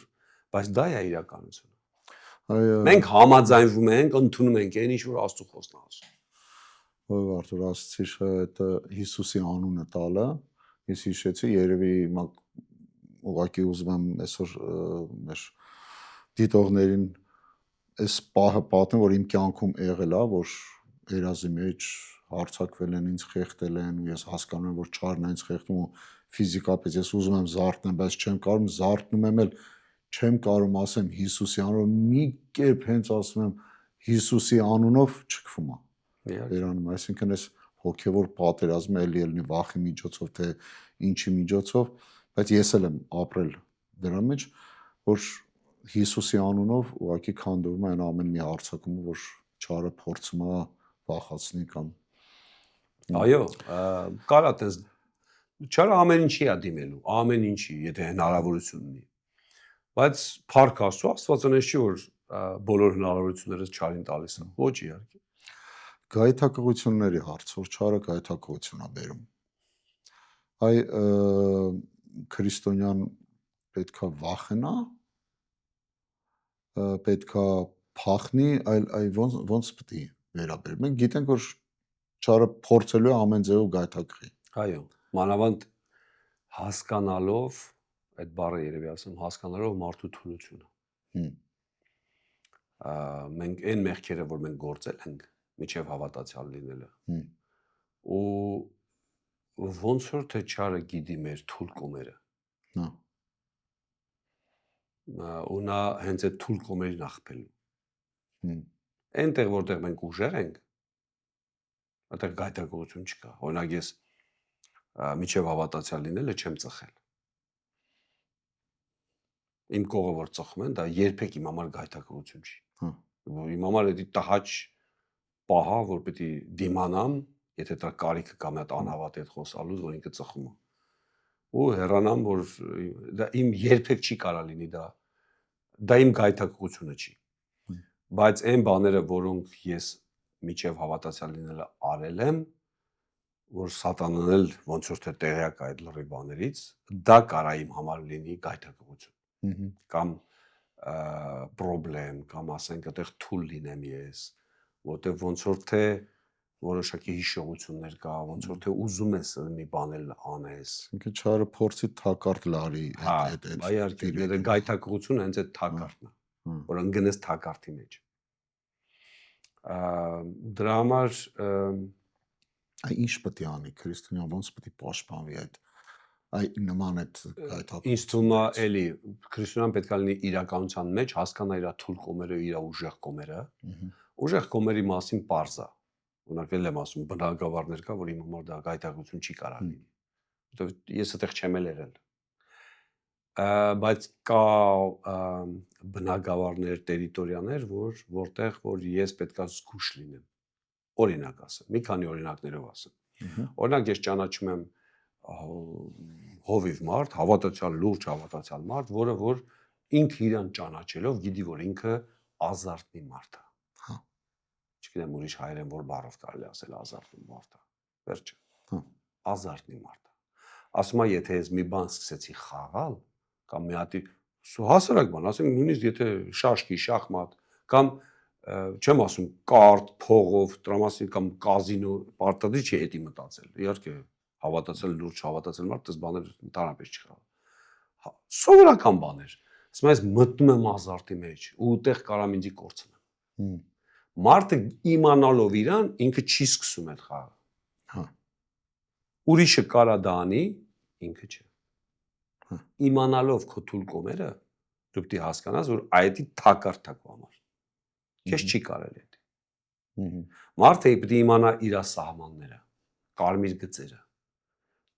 բայց դա է իրականությունը։ Մենք համաձայնվում ենք, ընդունում ենք այն ինչ որ Աստծո խոսքն է ասում։ Ով Արթուր ասացիր այդ Հիսուսի անունը տալը, ես հիշեցի երևի ուղղակի ուզում եմ այսօր մեր դիտողներին այս պահը պատմեմ, որ իմ կյանքում եղել է, որ երազի մեջ հարցակվել են, ինձ խեղդել են, ու ես հասկանում եմ, որ չարն է ինձ խեղդում ու ֆիզիկապես ես ուզում եմ զարթնեմ, բայց չեմ կարող, զարթնում եմ, չեմ կարող ասեմ Հիսուսի անունով, մի կերպ հենց ասում եմ Հիսուսի անունով չքվում է։ Վերանում, այսինքն այս հոգևոր պատերազմը էլի վախի միջոցով, թե ինչի միջոցով, բայց ես էլ եմ ապրել դրա մեջ, որ Հիսուսի անունով ուղղակի քանդվում է այն ամեն մի հարցակումը, որ չարը փորձում է վախացնի կամ այո, կարա տես չարը ամեն ինչի է դիմելու, ամեն ինչի, եթե հնարավորություն ունի։ Բայց փառք Աստծո, Աստվածանես չի որ բոլոր հնարավորությունները չարին տալիս է։ Ոչ իհարկե։ Գայթակղությունների հարց, որ չարը գայթակղություն է բերում։ Այ քրիստոնյան պետքա վախենա, պետքա փախնի, այլ ոնց պետք է վերաբերել։ Մենք գիտենք, որ չարը փորձելու է ամեն ձևով գայթակղի։ Այո, մանավանդ հասկանալով, այդ բառը երևի ասեմ, հասկանալով մարդու թուլությունը։ Մենք այն մեղքերը, որ մենք գործել ենք, միջև հավատացյալ լինելը։ Ու ոնց որ թե չարը գիտի մեր թուլ կոմերը։ Ու նա հենց այդ թուլ կոմերին ախպելու։ Այնտեղ որտեղ մենք ուժեղ ենք, այդտեղ գայթակղություն չկա։ Օրինակ ես միջև հավատացյալ լինելը չեմ ծխել։ Իմ կողը որ ծխում են, դա երբեք իմ համար գայթակղություն չի։ Իմ համար դա տհաճ պահա, որ պետք է դիմանամ, եթե դա կարիքը կամ այդ անհավատի հետ խոսալուց, որ ինքը ծխում է։ Ու հեռանամ, որ դա իմ երբեք չի կարա լինի դա իմ գայթակղությունը չի։ Բայց այն բաները, որոնք ես միջև հավատացյալ լինելը արել եմ, որ սատանան էլ ոնց որ թե տեղյակ է այդ լրի բաներից, դա կարա իմ համար լինի գայթակղություն։ Կամ պրոբլեմ, կամ ասենք այդտեղ թույլ լինեմ ես, որտեղ ոնց որ թե որոշակի հիշողություններ կա, ոնց որ թե ուզում ես մի բան էլ անես։ Ինքը չարը փորձի թակարդ լարի այդ։ Այո, գայթակղությունը հենց այդ թակարդն է, որ ընկնես թակարդի մեջ։ Դրա համար ինչ պետք է անի քրիստոնյան, ոնց պետք է պաշտպանվի այդ նման այդ գայթակղությունից։ Ինձ թվում է էլի քրիստոնյան պետք է լինի իրականության մեջ, հասկանա իր թույլ կոմերը, իր ուժեղ կոմերը։ Ուժեղ կոմերի մասին պարզ է։ Օրինակ էլ եմ ասում, բնագավառներ կա, որ իմ համար դա գայթակղություն չի կարող լինի։ Որտեվ ես այդտեղ չեմ ելել։ Բայց կա բնագավառներ, տերիտորիաներ, որտեղ որ ես պետքա զգուշ լինեմ։ Օրինակ ասեմ, մի քանի օրինակներով ասեմ։ Օրինակ ես ճանաչում եմ հովիվ մարդ, հավատացյալ, լուրջ հավատացյալ մարդ, որը որ ինքը իրան ճանաչելով գիտի, որ ինքը ազարտնի մարդ է։ Չգիտեմ ուրիշ հայերեն որ բառով կարելի ասել ազարտնի մարդ է։ Վերջը։ Ազարտնի մարդ է։ Ասում է, եթե ես մի բան սկսեցի խաղալ, կամ մի հատ հասարակ բան, ասենք նույնիսկ եթե շաշկի, շախմատ, կամ չեմ ասում կարտ, փողով, դրամասի կամ կազինո, պարտադիր չի հետի մտածել։ Իհարկե, հավատացել լուրջ, հավատացել մարդ, դες բաներ ընդհանրապես չկա։ Սովորական բաներ։ Ասում ես մտնում եմ ազարտի մեջ ու ուտեղ կարամ ինձի կորցնեմ։ Մարդը իմանալով իրան ինքը չի սկսում այդ խաղը։ Հա։ Ուրիշը կարա դա անի, ինքը չէ։ Իմանալով քո թույլ կողմերը, դու պետք է հասկանաս, որ այդի թակարդակ համար։ Քեզ չի կարելի դա։ Մարդը պետք է իմանա իր սահմանները, կարմիր գծերը։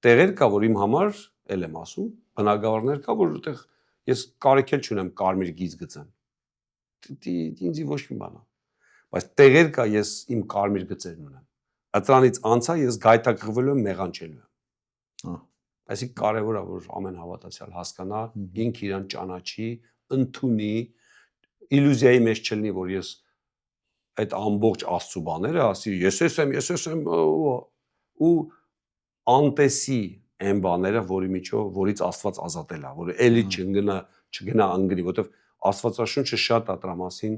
Տեղեր կա, որ իմ համար, ել եմ ասում, բնակավարներ կա, որ այդտեղ ես կարիք էլ չունեմ կարմիր գիծ գծեմ։ Ինձի ոչ մի բան։ Բայց տեղեր կա, ես իմ կարմիր գծերն ունեմ։ Ատրանից անցա ես գայթակղվելու եմ, մեղանչելու եմ։ Այսինքն կարևոր է, որ ամեն հավատացյալ հասկանա, ինքը իրան ճանաչի, ընդունի, իլյուզիայի մեջ չլինի, որ ես այդ ամբողջ Աստծո բաները ասի, ես եմ ու անտեսի այն բաները, որից Աստված ազատել է, որ էլի չգնա անգնի, որովհետև Աստվածաշունչը շատ է դրա մասին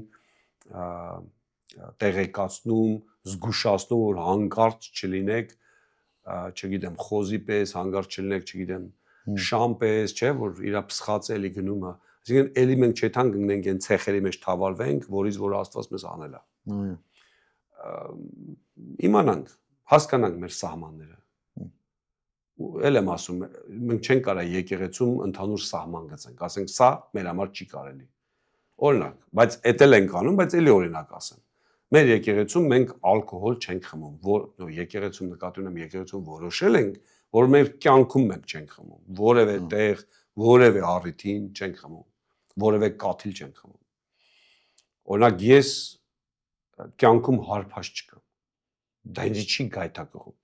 տեղեկացնում, զգուշացնում, որ հանկարծ չլինեք, չգիտեմ, խոզի պես, հանկարծ չլինեք, չգիտեմ, շամ պես, չէ, որ իրա փսխած էլի գնում է։ Այսինքն էլի մենք չեթան գնենք այն ցեխերի մեջ թավալվենք, որից որ Աստված մեզ անել է։ Իմանանք, հասկանանք մեր սահմանները։ Էլ եմ ասում, մենք չենք կարա եկեղեցում ընդհանուր սահման գծենք, ասենք սա մեր համար չի կարելի։ Օրինակ, բայց էդ էլ ենք անում, բայց էլի օրինակ ասեմ։ Մեր եկեղեցում մենք ալկոհոլ չենք խմում, որ եկեղեցում նկատի ունեմ, եկեղեցում որոշել ենք, որ մեր կյանքում մենք չենք խմում, որևէ տեղ, որևէ առիթին չենք խմում, որևէ կաթիլ չենք խմում։ Օրինակ ես կյանքում հարբած չկամ։ Դա ինձ չի գայթակղում։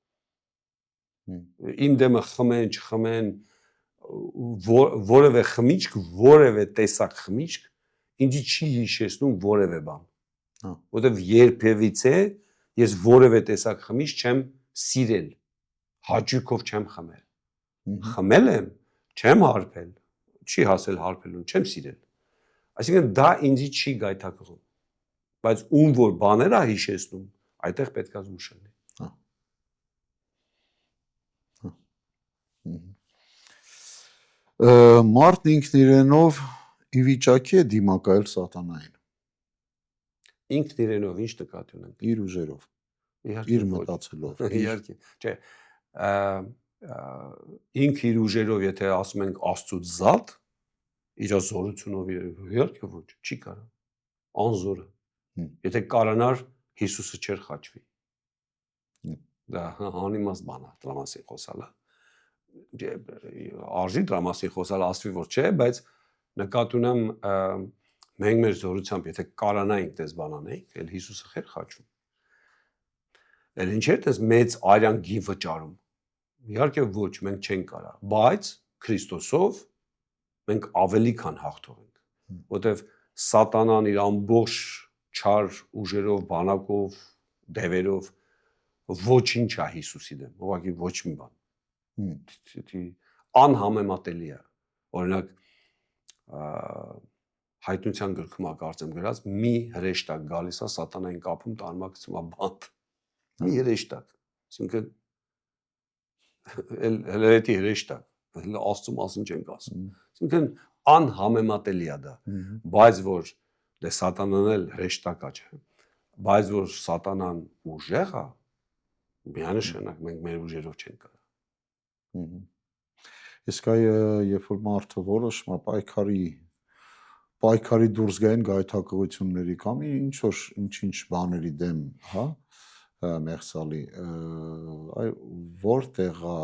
Իմ դեմը խմեն, չխմեն, որևէ խմիչք, որևէ տեսակ խմիչք ինձ չի հիշեցնում որևէ բան։ Որտեվ երբևիցե ես որևէ տեսակ խմիչք չեմ սիրել, հաճույքով չեմ խմել։ Խմել եմ, չեմ հարբել, չի հասել հարբելուն, չեմ սիրել։ Այսինքն դա ինձ չի գայթակղում։ Բայց ում որ բաներ է հիշեցնում, այդտեղ պետք է զգուշ լինի։ Մարդն ինքն իրենով ի վիճակի է դիմակայել սատանային։ Ինքն իրենով ինչ նկատի ունենք։ Իր ուժերով, իր մտածելով։ Իհարկե, չէ։ Ինքը իր ուժերով, եթե ասում ենք Աստծուց զատ, իր զորությունով, իհարկե ոչ, չի կարող։ Անզորը։ Եթե կարանար, Հիսուսը չէր խաչվի։ Դա անիմաստ բան է, դրա մասին խոսալը։ Արժի դրա մասին խոսալ, ասվի որ չէ, բայց նկատի ունեմ մենք մեր զորությամբ, եթե կարանայինք դες բան անենք, էլ Հիսուսը խեր խաչվում։ Էլ ինչ է դες մեծ արյան գի վճարում։ Իհարկե ոչ, մենք չենք կարա, բայց Քրիստոսով մենք ավելի քան հաղթող ենք, որտեվ սատանան իր ամբողջ չար ուժերով, բանակով, դևերով ոչինչ է Հիսուսի դեմ, ուղղակի ոչ մի բան։ Անհամեմատելի է։ Օրինակ հայտնության գրքում է կարծեմ գրած մի հրեշտակ գալիս է սատանային կապում տարմակցում է բանտ։ Մի հրեշտակ։ Այսինքն հելերետի հրեշտակ, Աստծո մասին չենք ասում։ Այսինքն անհամեմատելի է դա, բայց որ դե սատանան էլ հրեշտակ է, չէ։ Բայց որ սատանան ուժեղ է, միանշանակ մենք մեր ուժերով չենք կարող։ Իսկ երբ որ մարդը որոշում է պայքարի դուրս գային գայթակղությունների կամ ինչ բաների դեմ, հա, մեղսալի, որտեղ է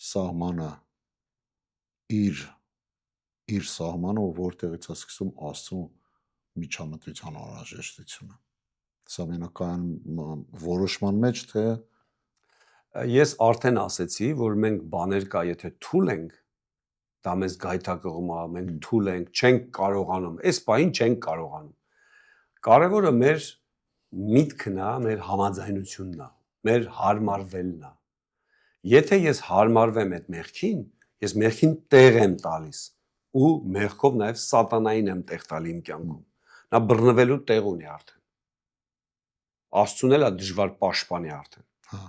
սահմանը իր սահմանը, որտեղից է սկսում Աստծո միջամտության անհրաժեշտությունը։ Սա մենակայան որոշման մեջ թե ես արդեն ասեցի, որ մենք բաներ կա, եթե թույլ ենք, դա մեզ գայթակղում է, մենք թույլ ենք, չենք կարողանում, այս պահին չենք կարողանում։ Կարևորը մեր միտքն է, մեր համաձայնությունն է, մեր հարմարվելն է։ Եթե ես հարմարվեմ այդ մեղքին, ես մեղքին տեղ եմ տալիս ու մեղքով նաև սատանային եմ տեղ տալի իմ կյանքում։ Նա բռնվելու տեղ ունի արդեն։ Աստծուն էլ է դժվար պաշտպանի արդեն։ Հա։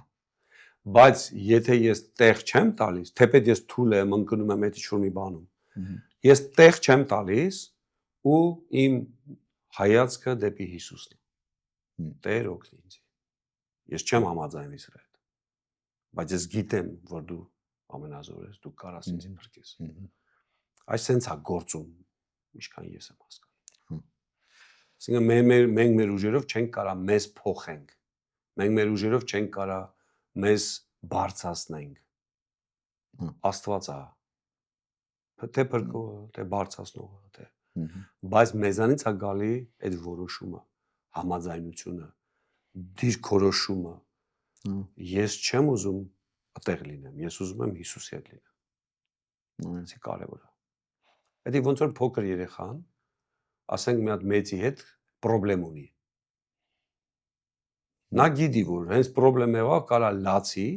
Բայց եթե ես տեղ չեմ տալիս, թեպետ ես թույլ եմ ընկնում եմ այդ ինչ-որ մի բանում։ Ես տեղ չեմ տալիս ու իմ հայացքը դեպի Հիսուսն է։ Տեր օգնի ինձ։ Ես չեմ համաձայնվի սրա հետ։ Բայց ես գիտեմ, որ դու ամենազոր ես, դու կարաս ինձ փրկես։ Այս sense է գործում, ինչքան ես եմ հասկանում։ Այսինքն մենք մեր ուժերով չենք կարա մեզ փոխենք։ Մենք մեր ուժերով չենք կարա մեզ բարձրացնենք։ Աստված է։ Թե փրկողը, թե բարձրացնողը, թե բայց մեզանից է գալի այդ որոշումը, համաձայնությունը, դիրքորոշումը։ Ես չեմ ուզում այդտեղ լինեմ, ես ուզում եմ Հիսուսի հետ լինեմ։ Դա կարևոր է։ Դա ոնց որ փոքր երեխան, ասենք մի հատ մեծի հետ խնդրեմ ունի։ Նա գիտի, որ հենց խնդրեմ եղավ, կարա լացի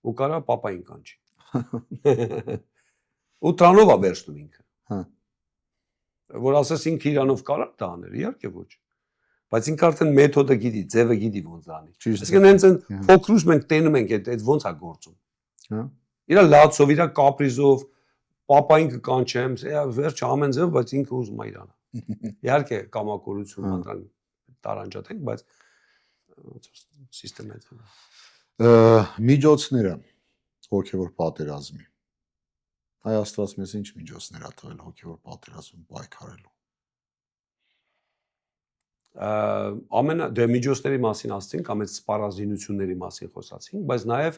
ու կարա պապային կանչի։ Ու տրանով է վերցնում ինքը։ Հա։ Որ ասես ինքը իրանով կարա դա անել, իհարկե ոչ։ Բայց ինքը արդեն մեթոդը գիտի, ձևը գիտի ոնց անի։ Այսինքն հենց այն փոքրուց մենք տենում ենք այդ ոնց է գործում։ Հա։ Իրա լացով, իրա կապրիզով, պապային կկանչեմ, վերջ ամեն ձև, բայց ինքը ուզում է իրանը։ Իհարկե կամակորություն մանդրան տարանջատենք, բայց ոնց սիստեմատիկ։ Միջոցները հոգևոր պատերազմի։ Հայ Աստված մեզ ինչ միջոցներ ա տվել հոգևոր պատերազմում պայքարելու։ Դե միջոցների մասին ասացինք, կամ այդ սպառազինությունների մասին խոսացինք, բայց նաև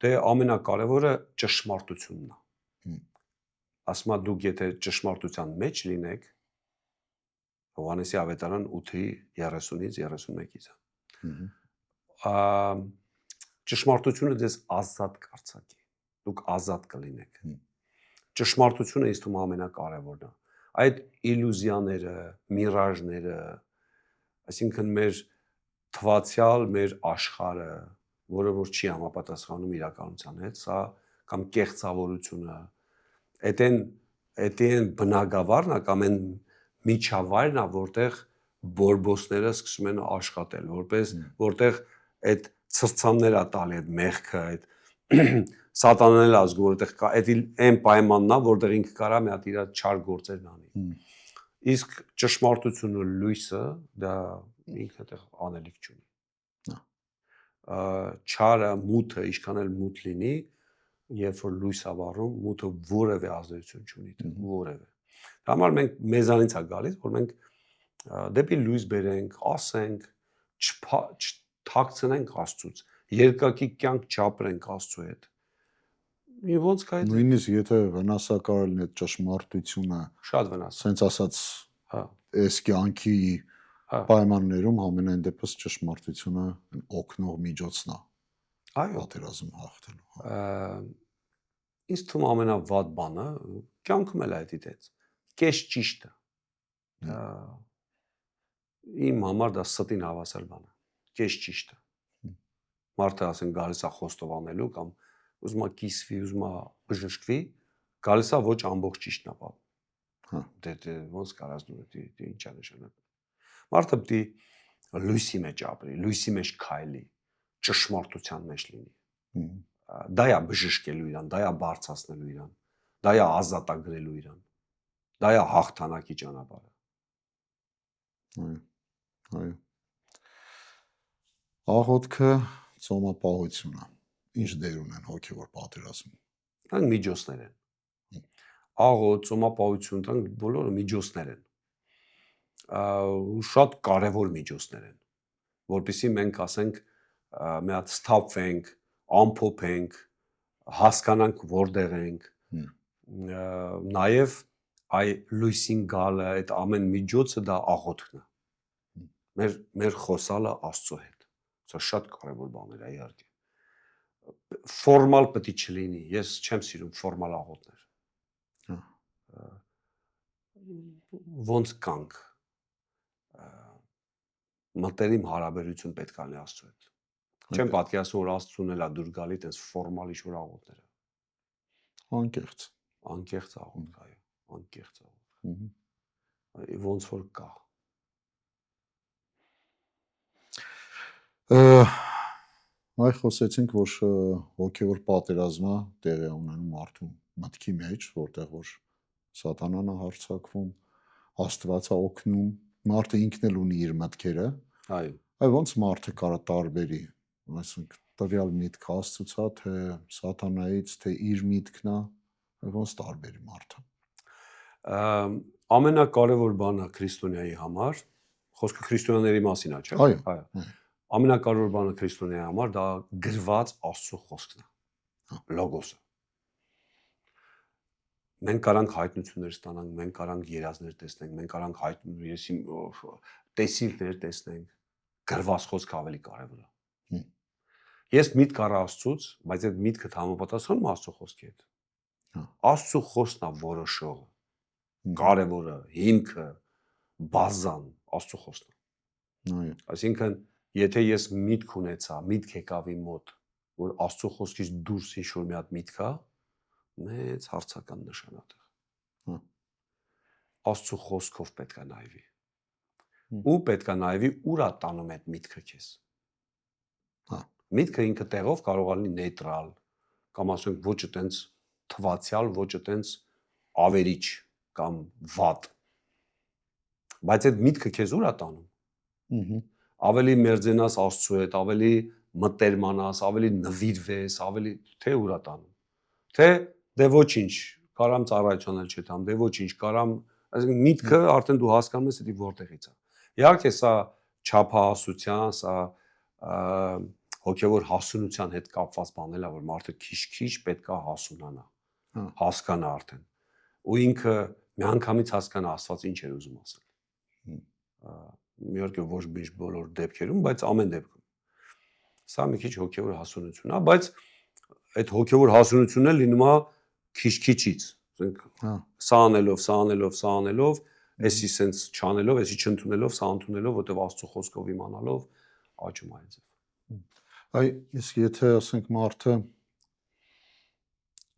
դե ամենակարևորը ճշմարտությունն է։ Ասма դուք եթե ճշմարտության մեջ լինեք, Հովհաննեսի ավետարան 8:30-ից 31-ից է։ Ճշմարտությունը ձեզ ազատ կարձակի։ Դուք ազատ կլինեք։ Ճշմարտությունը ինձ թվում ամենակարևորն է։ Այդ իլյուզիաները, միրաժները, այսինքն մեր թվացial մեր աշխարհը, որը որ չի համապատասխանում իրականության հետ, սա կամ կեղծավորությունը, այդեն բնագավառն է կամ այն միջավայրն է, որտեղ բորբոսները սկսում են աշխատել, որտեղ այդ ցրցամները տալի այդ մեղքը, այդ սատանան էլ ազգում, որտեղ կա այդ այն պայմանն է, որտեղ ինքը կարա մի հատ իր չար գործերն անի։ Իսկ ճշմարտությունը լույսը դա ինքը այդտեղ անելիք չունի։ Չարը, մութը, ինչքան էլ մութ լինի, երբ որ լույս ավառում, մութը որևէ ազդեցություն չունի, որևէ։ Դա համար մենք մեզանից է գալիս, որ մենք դեպի լույս բերենք, ասենք, չթաքցնենք Աստծուց, երկակի կյանք չապրենք Աստծու հետ։ Ոնց կա այդ։ Նույնիսկ եթե վնասակար լինի այդ ճշմարտությունը, շատ վնաս։ Սենց ասած, այս կյանքի պայմաններում ամենայն դեպս ճշմարտությունը օգնող միջոցն է։ Այո, պատերազմ հաղթելու։ Ինձ թվում ամենավատ բանը կյանքում էլ այդ դիտեց։ Կես ճիշտը։ Իմ համար դա ստին հավասար բան է։ Կես ճիշտը։ Մարդը ասեն գալիս է խոստովանելու կամ ուզում է կիսվի, ուզում է բժշկվի, գալիս է ոչ ամբողջ ճիշտն է պատմում։ Հա։ Դե ոնց կարաս դու դե ի՞նչ է նշանակում։ Մարդը պետք է լույսի մեջ ապրի, լույսի մեջ քայլի, ճշմարտության մեջ լինի։ Դա է բժշկելու իրան, դա է բարձրացնելու իրան, դա է ազատագրելու իրան, դա է հաղթանակի ճանապարհը։ Այո։ Աղոթքը, ծոմապահությունը ինչ դեր ունեն հոգևոր պատերազմում։ Դրանք միջոցներ են։ Աղոթ, ծոմապահություն, դրանք բոլորը միջոցներ են։ Շատ կարևոր միջոցներ են, որպեսզի մենք ասենք մի հատ սթափվենք, ամփոփենք, հասկանանք որտեղ ենք։ Նաև այ լույսին գալը, այդ ամեն միջոցը դա աղոթքն է։ Մեր խոսալը Աստծո հետ։ Սա շատ կարևոր բաներ է իհարկե։ Ֆորմալ պետք է չլինի։ Ես չեմ սիրում ֆորմալ աղոթներ։ Ոնց կանք մտերիմ հարաբերություն պետք է լինի Աստծո հետ։ Չեմ պատկերացնում, որ Աստծուն էլ է դուր գալի տես ֆորմալ ինչ-որ աղոթները։ Անկեղծ աղոթք, այո, անկեղծ աղոթք։ Ոնց որ կա։ Այ խոսեցինք, որ հոգևոր պատերազմը տեղի է ունենում մարդու մտքի մեջ, որտեղ որ սատանան է հարձակվում, Աստված է օգնում, մարդը ինքն էլ ունի իր մտքերը, Այո։ այ ոնց մարդը կարա տարբերի, այսինքն տվյալ միտքը Աստծուց է, թե սատանայից, թե իր միտքն է, այ ոնց տարբերի մարդը։ Ամենակարևոր բանը քրիստոնյայի համար, խոսքը քրիստոնյաների մասին է, չէ՞։ Այո։ Ամենակարևոր բանը քրիստոնյայի համար դա գրված Աստծո խոսքն է, լոգոսը։ Մենք կարանք հայտնություններ ստանանք, մենք կարանք երազներ տեսնենք, մենք կարանք տեսիլներ տեսնենք, գրված խոսքը ավելի կարևոր է։ Ես միտք առա Աստծուց, բայց այդ միտքը համապատասխանում է Աստծո խոսքի հետ։ Աստծո խոսքն է որոշողը, կարևորը, հիմքը, բազան Աստծո խոսքն է։ Այո։ Այսինքն, եթե ես միտք ունեցա, միտք եկավ իմ մոտ, որ Աստծո խոսքից դուրս ինչ-որ մի հատ միտք է, մեծ հարցական նշանատեղ։ Աստծո խոսքով պետք է նայվի։ Ու պետք է նայվի ուր է տանում այդ միտքը քեզ։ Միտքը ինքը տեղով կարող է լինի նեյտրալ, կամ ասենք ոչ այտենց թվացial, ոչ այտենց ավերիչ կամ վատ։ Բայց այդ միտքը քեզ ուր է տանում։ Ավելի մերձենաս Աստծո հետ, ավելի մտերմանաս, ավելի նվիրվես, ավելի թե ուր է տանում։ Թե դե ոչինչ, կարամ ծառայության էլ չտամ, դե ոչինչ, կարամ, այսինքն միտքը արդեն դու հասկանում ես դա որտեղից է։ Իհարկե սա չափահասության, սա հոգևոր հասունության հետ կապված բանել է, որ մարդը քիչ-քիչ պետքա հասունանա, հասկանա արդեն։ Ու ինքը միանգամից հասկանա Աստված ինչ էր ուզում ասել։ Իհարկե ոչ միշտ բոլոր դեպքերում, բայց ամեն դեպքում։ Սա մի քիչ հոգևոր հասունություն է, բայց այդ հոգևոր հասունությունն էլ լինում է քիչ-քիչից, ասենք սա անելով, էսի սենց չանելով, էսի չընդունելով, սա ընդունելով, որտեղ Աստծո խոսքով իմանալով աճում է ձև։ Այ իսկ եթե ասենք մարդը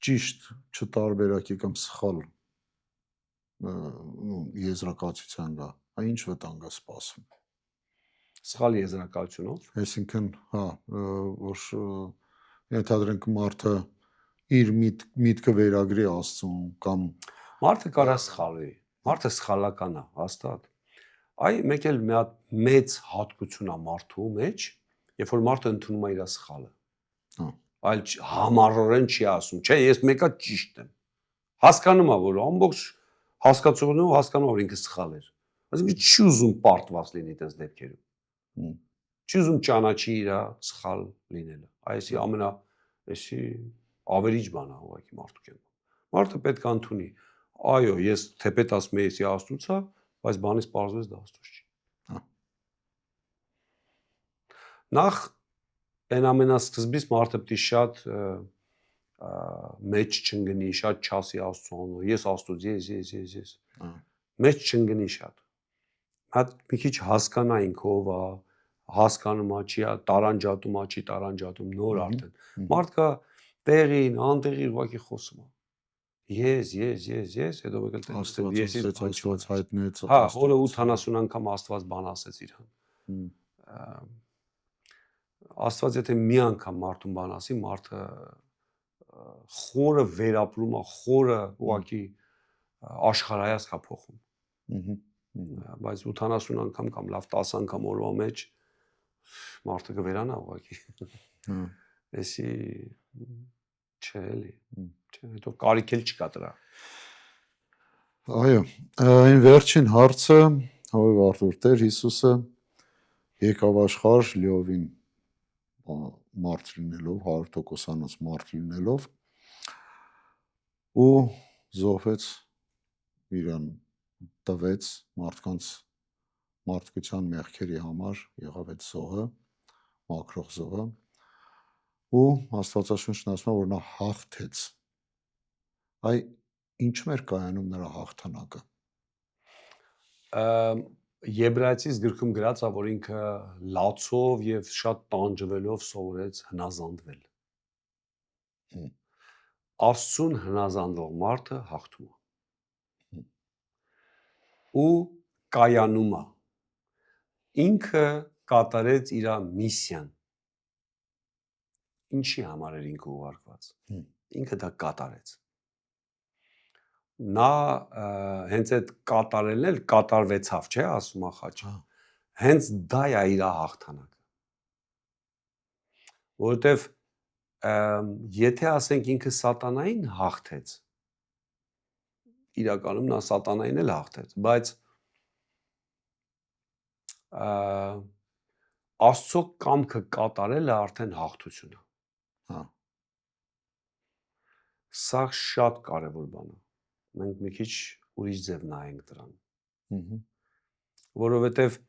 ճիշտ չտարբերակի կամ սխալ եզրակացության գա, այ ինչ վտանգ է սպասվում։ Սխալ եզրակացությունով։ Այսինքն, որ ենթադրենք մարդը իր միտքը վերագրի Աստծուն կամ մարդը կարա սխալվի, մարդը սխալական է, հաստատ։ Այ մեկ էլ մի հատ մեծ հատկություն է մարդու մեջ, երբ որ մարդը ընդունում է իր սխալը։ Այլ համառորեն չի ասում, չէ, ես մեկը ճիշտ եմ։ Հասկանում է, որ ամբողջ հասկացողներով հասկանում է, որ ինքը սխալ էր։ Այսինքն չի ուզում պարտված լինի այդպես դեպքերում։ Չի ուզում ճանաչի իր սխալ լինելը։ Այսի էսի ավերիչ բան է ուղղակի մարդու կյանքում։ Մարդը պետք է ընդունի, այո, ես թեպետ ասում եմ էսի Աստծուց է, բայց բանից պարզվեց դա Աստծուց չի։ Նախ այն ամենասկզբից մարդը պետք է շատ մեջ չընկնի, շատ չասի Աստծուն, ես Աստծուց, ես։ Մեջ չընկնի շատ։ Հատ մի քիչ հասկանա ինքը ով է, հասկանում է, չի տարանջատում, չի տարանջատում, նոր արդեն։ Մարդկա տեղին, անտեղին ուղղակի խոսում է։ Ես, հետո մեկ էլ Աստված հայտնեց։ Հա, օրը 80 անգամ Աստված բան ասեց իրան։ Աստված եթե մի անգամ մարդուն բան ասի, մարդը խորը վերապրում է, խորը ուղղակի աշխարհայացք է փոխում։ Բայց 80 անգամ կամ լավ 10 անգամ օրվա մեջ մարդը կվերանա ուղղակի։ Էսի չէ էլի։ Չէ, հետո կարիք էլ չկա դրա։ Այո, այն վերջին հարցը Հովիվ Արթուր Տեր Հիսուսը եկավ աշխարհ լիովին մարդ լինելով, 100%-անոց մարդ լինելով ու զոհվեց իրան տվեց մարդկանց մարդկության մեղքերի համար, եղավ այդ զոհը, մաքրող զոհը ու Աստվածաշունչն ասում է, որ նա հաղթեց։ Այ ինչու էր կայանում նրա հաղթանակը։ Եբրայեցիս գրքում գրած է, որ ինքը լացով եւ շատ տանջվելով սովորեց հնազանդվել։ Աստծուն հնազանդող մարդը հաղթում է։ Ու կայանում է։ Ինքը կատարեց իր միսիան։ Ինչի համար էր ինքը ուղարկված։ Ինքը դա կատարեց։ Նա հենց այդ կատարելն էլ կատարվեցավ, չէ, ասում է խաչը։ Հենց դա է իր հաղթանակը։ Որովհետև եթե ասենք ինքը սատանային հաղթեց, իրականում նա սատանային էլ հաղթեց, բայց Աստծո կամքը կատարելը արդեն հաղթություն է։ Հա։ Սա շատ կարևոր բան է։ Մենք մի քիչ ուրիշ ձև նայենք դրան։ Որովհետև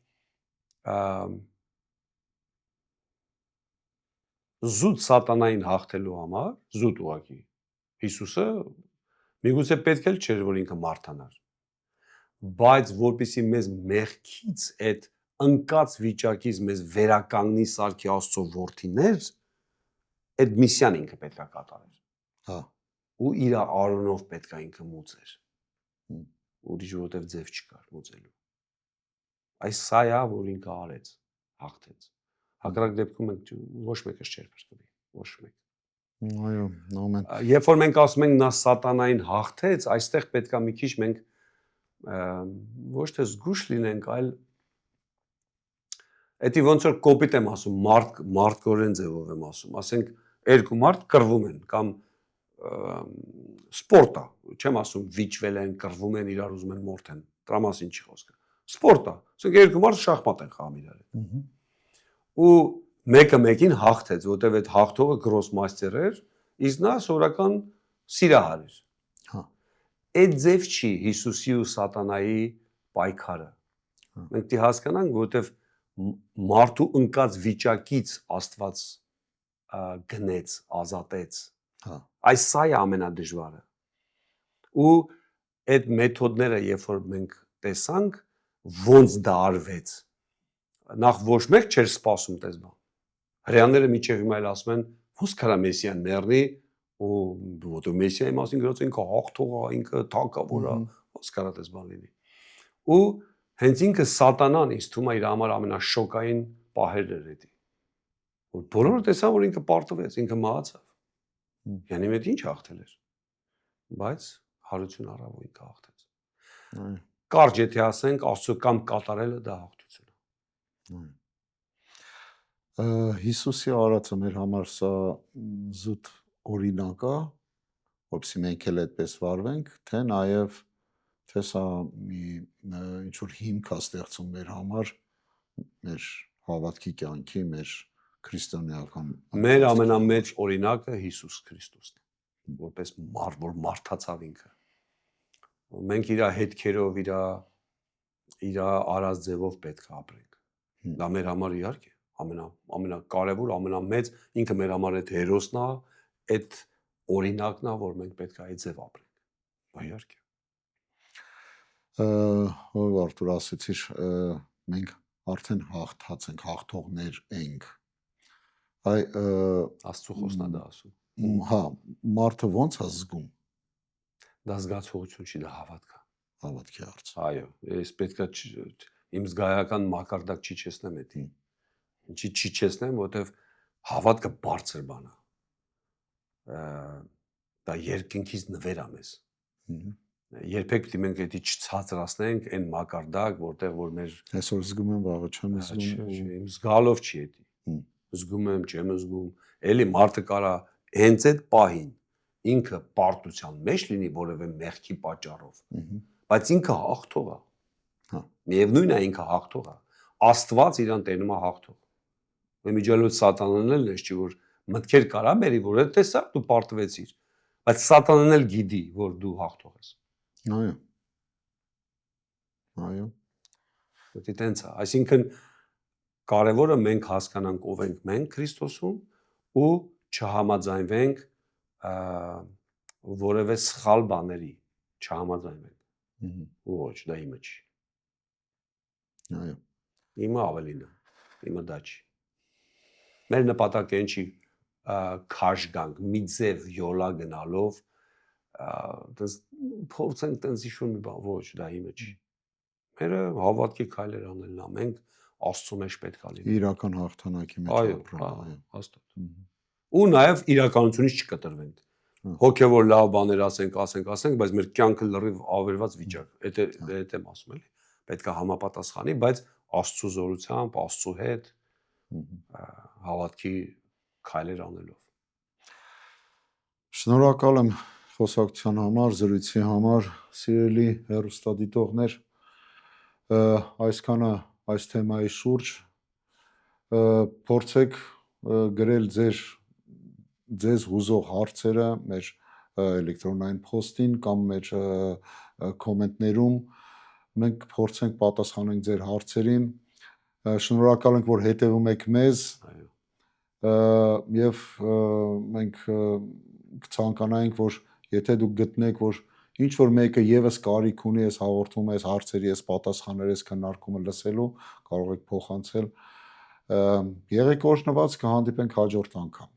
զուտ սատանային հաղթելու համար, զուտ ուղղակի Հիսուսը միգուցե պետք էլ չէր, որ ինքը մարթանար։ Բայց որպեսզի մեզ մեղքից այդ ընկած վիճակից մեզ վերականգնի սարքի Աստծո որդիներ, այդ միսիան ինքը պետքա կատարեր։ Հա։ Ու իր արոնով պետքա ինքը մուծեր։ Ուրիշ որտեվ ձև չկար մուծելու։ Այս սա է, որ ինքը արեց, հաղթեց։ Հակառակ դեպքում մենք ոչ մեկը չէր փրկվի, ոչ մեկ։ Այո, ամեն։ Երբ որ մենք ասում ենք նա սատանային հաղթեց, այստեղ պետքա մի քիչ մենք ոչ թե զգուշ լինենք, այլ Էդի ոնց որ կոպիտ եմ ասում, մարդկորեն ձևով եմ ասում, ասենք երկու մարդ կռվում են կամ սպորտ է, չեմ ասում վիճվել են, կռվում են, իրար ուզում են մորթեն, դրա մասին չի խոսքը։ Սպորտ է, ասենք երկու մարդ շախմատ են խաղում իրար հետ։ Ու մեկը մեկին հաղթեց, որտեվ այդ հաղթողը գրոսմաստեր էր, իսկ նա սովորական սիրահար էր։ Հա։ Այդ ձև չի Հիսուսի ու սատանայի պայքարը։ Մենք դի հասկանանք, որտեվ մարդու ընկած վիճակից Աստված գնեց, ազատեց։ Հա։ Այս սա է ամենադժվարը։ Ու այդ մեթոդները, երբ որ մենք տեսանք, ոնց դա արվեց, նախ ոչ մեկ չէր սպասում տես բան։ Հրեաները միջև հիմա էլ ասում են, ոնց կարա Մեսիան մեռնի, ու որտեղ Մեսիայի մասին գրած ինքը հաղթող է, ինքը թագավոր է, ոնց կարա տես բան լինի։ Ու հենց ինքը սատանան ինձ թվում է իր համար ամենաշոկային պահերն էր էդի։ Որ բոլորը տեսան, որ ինքը պարտվեց, ինքը մահացավ։ Յանի մեծ ինչ հաղթել էր։ Բայց հարություն առավ ու ինքը հաղթեց։ Կարճ եթե ասենք, Աստծո կամ կատարելը դա հաղթություն է։ Հիսուսի արածը մեր համար սա զուտ օրինակ է, որպեսզի մենք էլ այդպես վարվենք, թե նաև թե սա մի ինչ որ հիմք է ստեղծում մեր համար, մեր հավատքի կյանքի, մեր քրիստոնեական։ Մեր ամենամեծ օրինակը Հիսուս Քրիստոսն է, որպես որ մարդացավ ինքը։ Մենք իր հետքերով, իր արած ձևով պետք է ապրենք։ Դա մեր համար իհարկե ամենակարևոր, ամենամեծ, ինքը մեր համար այդ հերոսն է, այդ օրինակն է, որ մենք պետք է այդ ձև ապրենք։ Իհարկե։ Ով Արթուր ասեցիր, մենք արդեն հաղթած ենք, հաղթողներ ենք։ Այ Աստծո խոսքն է դա ասում։ Հա, մարդը ո՞նց է զգում։ Դա զգացողություն չի, դա հավատք է։ Հավատքի հարց։ Այո, ես պետքա իմ զգայական մակարդակ չի չեսնեմ էդի։ Ինչի չի չեսնեմ, որովհետև հավատքը բարձր բան է։ Դա երկինքից նվեր է մեզ։ Երբեք մենք էդի չցածրացնենք այն մակարդակ, որտեղ որ մեր այսօր զգում եմ, վաղը չեմ զգում։ Իմ զգալով չի էդի։ Զգում եմ, չեմ զգում։ Էլի մարդը կարա հենց այդ պահին ինքը պարտության մեջ լինի որևէ մեղքի պատճառով, բայց ինքը հաղթող է։ Հա։ Միևնույն է ինքը հաղթող է։ Աստված իրան տենում է հաղթող։ Միջալոց սատանան էլ չի, որ մտքեր կարա բերի, որ այդ տեսակ դու պարտվեցիր, բայց սատանան էլ գիտի, որ դու հաղթող ես։ Այո։ Այո։ Դա տենց է, այսինքն կարևորը մենք հասկանանք ով ենք մենք Քրիստոսում ու չհամաձայնվենք որևէ սխալ բաների, չհամաձայնվենք։ Ոչ, դա իմը չի։ Այո։ Իմը ավելին է, իմը դա չի։ Մեր նպատակը այն չի քաշ գանք, մի ձև յոլա գնալով, փորձենք տենց ինչ-որ մի բան, ոչ, դա իմը չի։ Մերը հավատքի քայլեր անելն է, մենք Աստծո մեջ պետք է լինի։ Իրական հաղթանակի մեջ Այո, ապրել, հաստատ։ այո։ Ու նաև իրականությունից չկտրվենք։ Հոգևոր լավ բաներ ասենք, բայց մեր կյանքը լրիվ ավերված վիճակ։ Դա եմ ասում էլի։ Պետք է համապատասխանի, բայց Աստծո զորությամբ, Աստծո հետ հավատքի քայլեր անելով։ Շնորհակալ եմ խոսակցության համար, զրույցի համար, սիրելի հեռուստադիտողներ, այսքանը այս թեմայի շուրջ փորձեք գրել ձեզ հուզող հարցերը մեր էլեկտրոնային փոստին կամ մեր կոմենտներում, մենք փորձենք պատասխանենք ձեր հարցերին։ Շնորհակալ ենք, որ հետևում եք մեզ, եւ մենք կցանկանայինք, որ եթե դուք գտնեք, որ ինչ որ մեկը եւս կարիք ունի այս հաղորդումը, այս հարցերի, այս պատասխանների, այս քննարկումը լսելու, կարող եք փոխանցել։ Եղեք օրհնված, կհանդիպենք հաջորդ անգամ։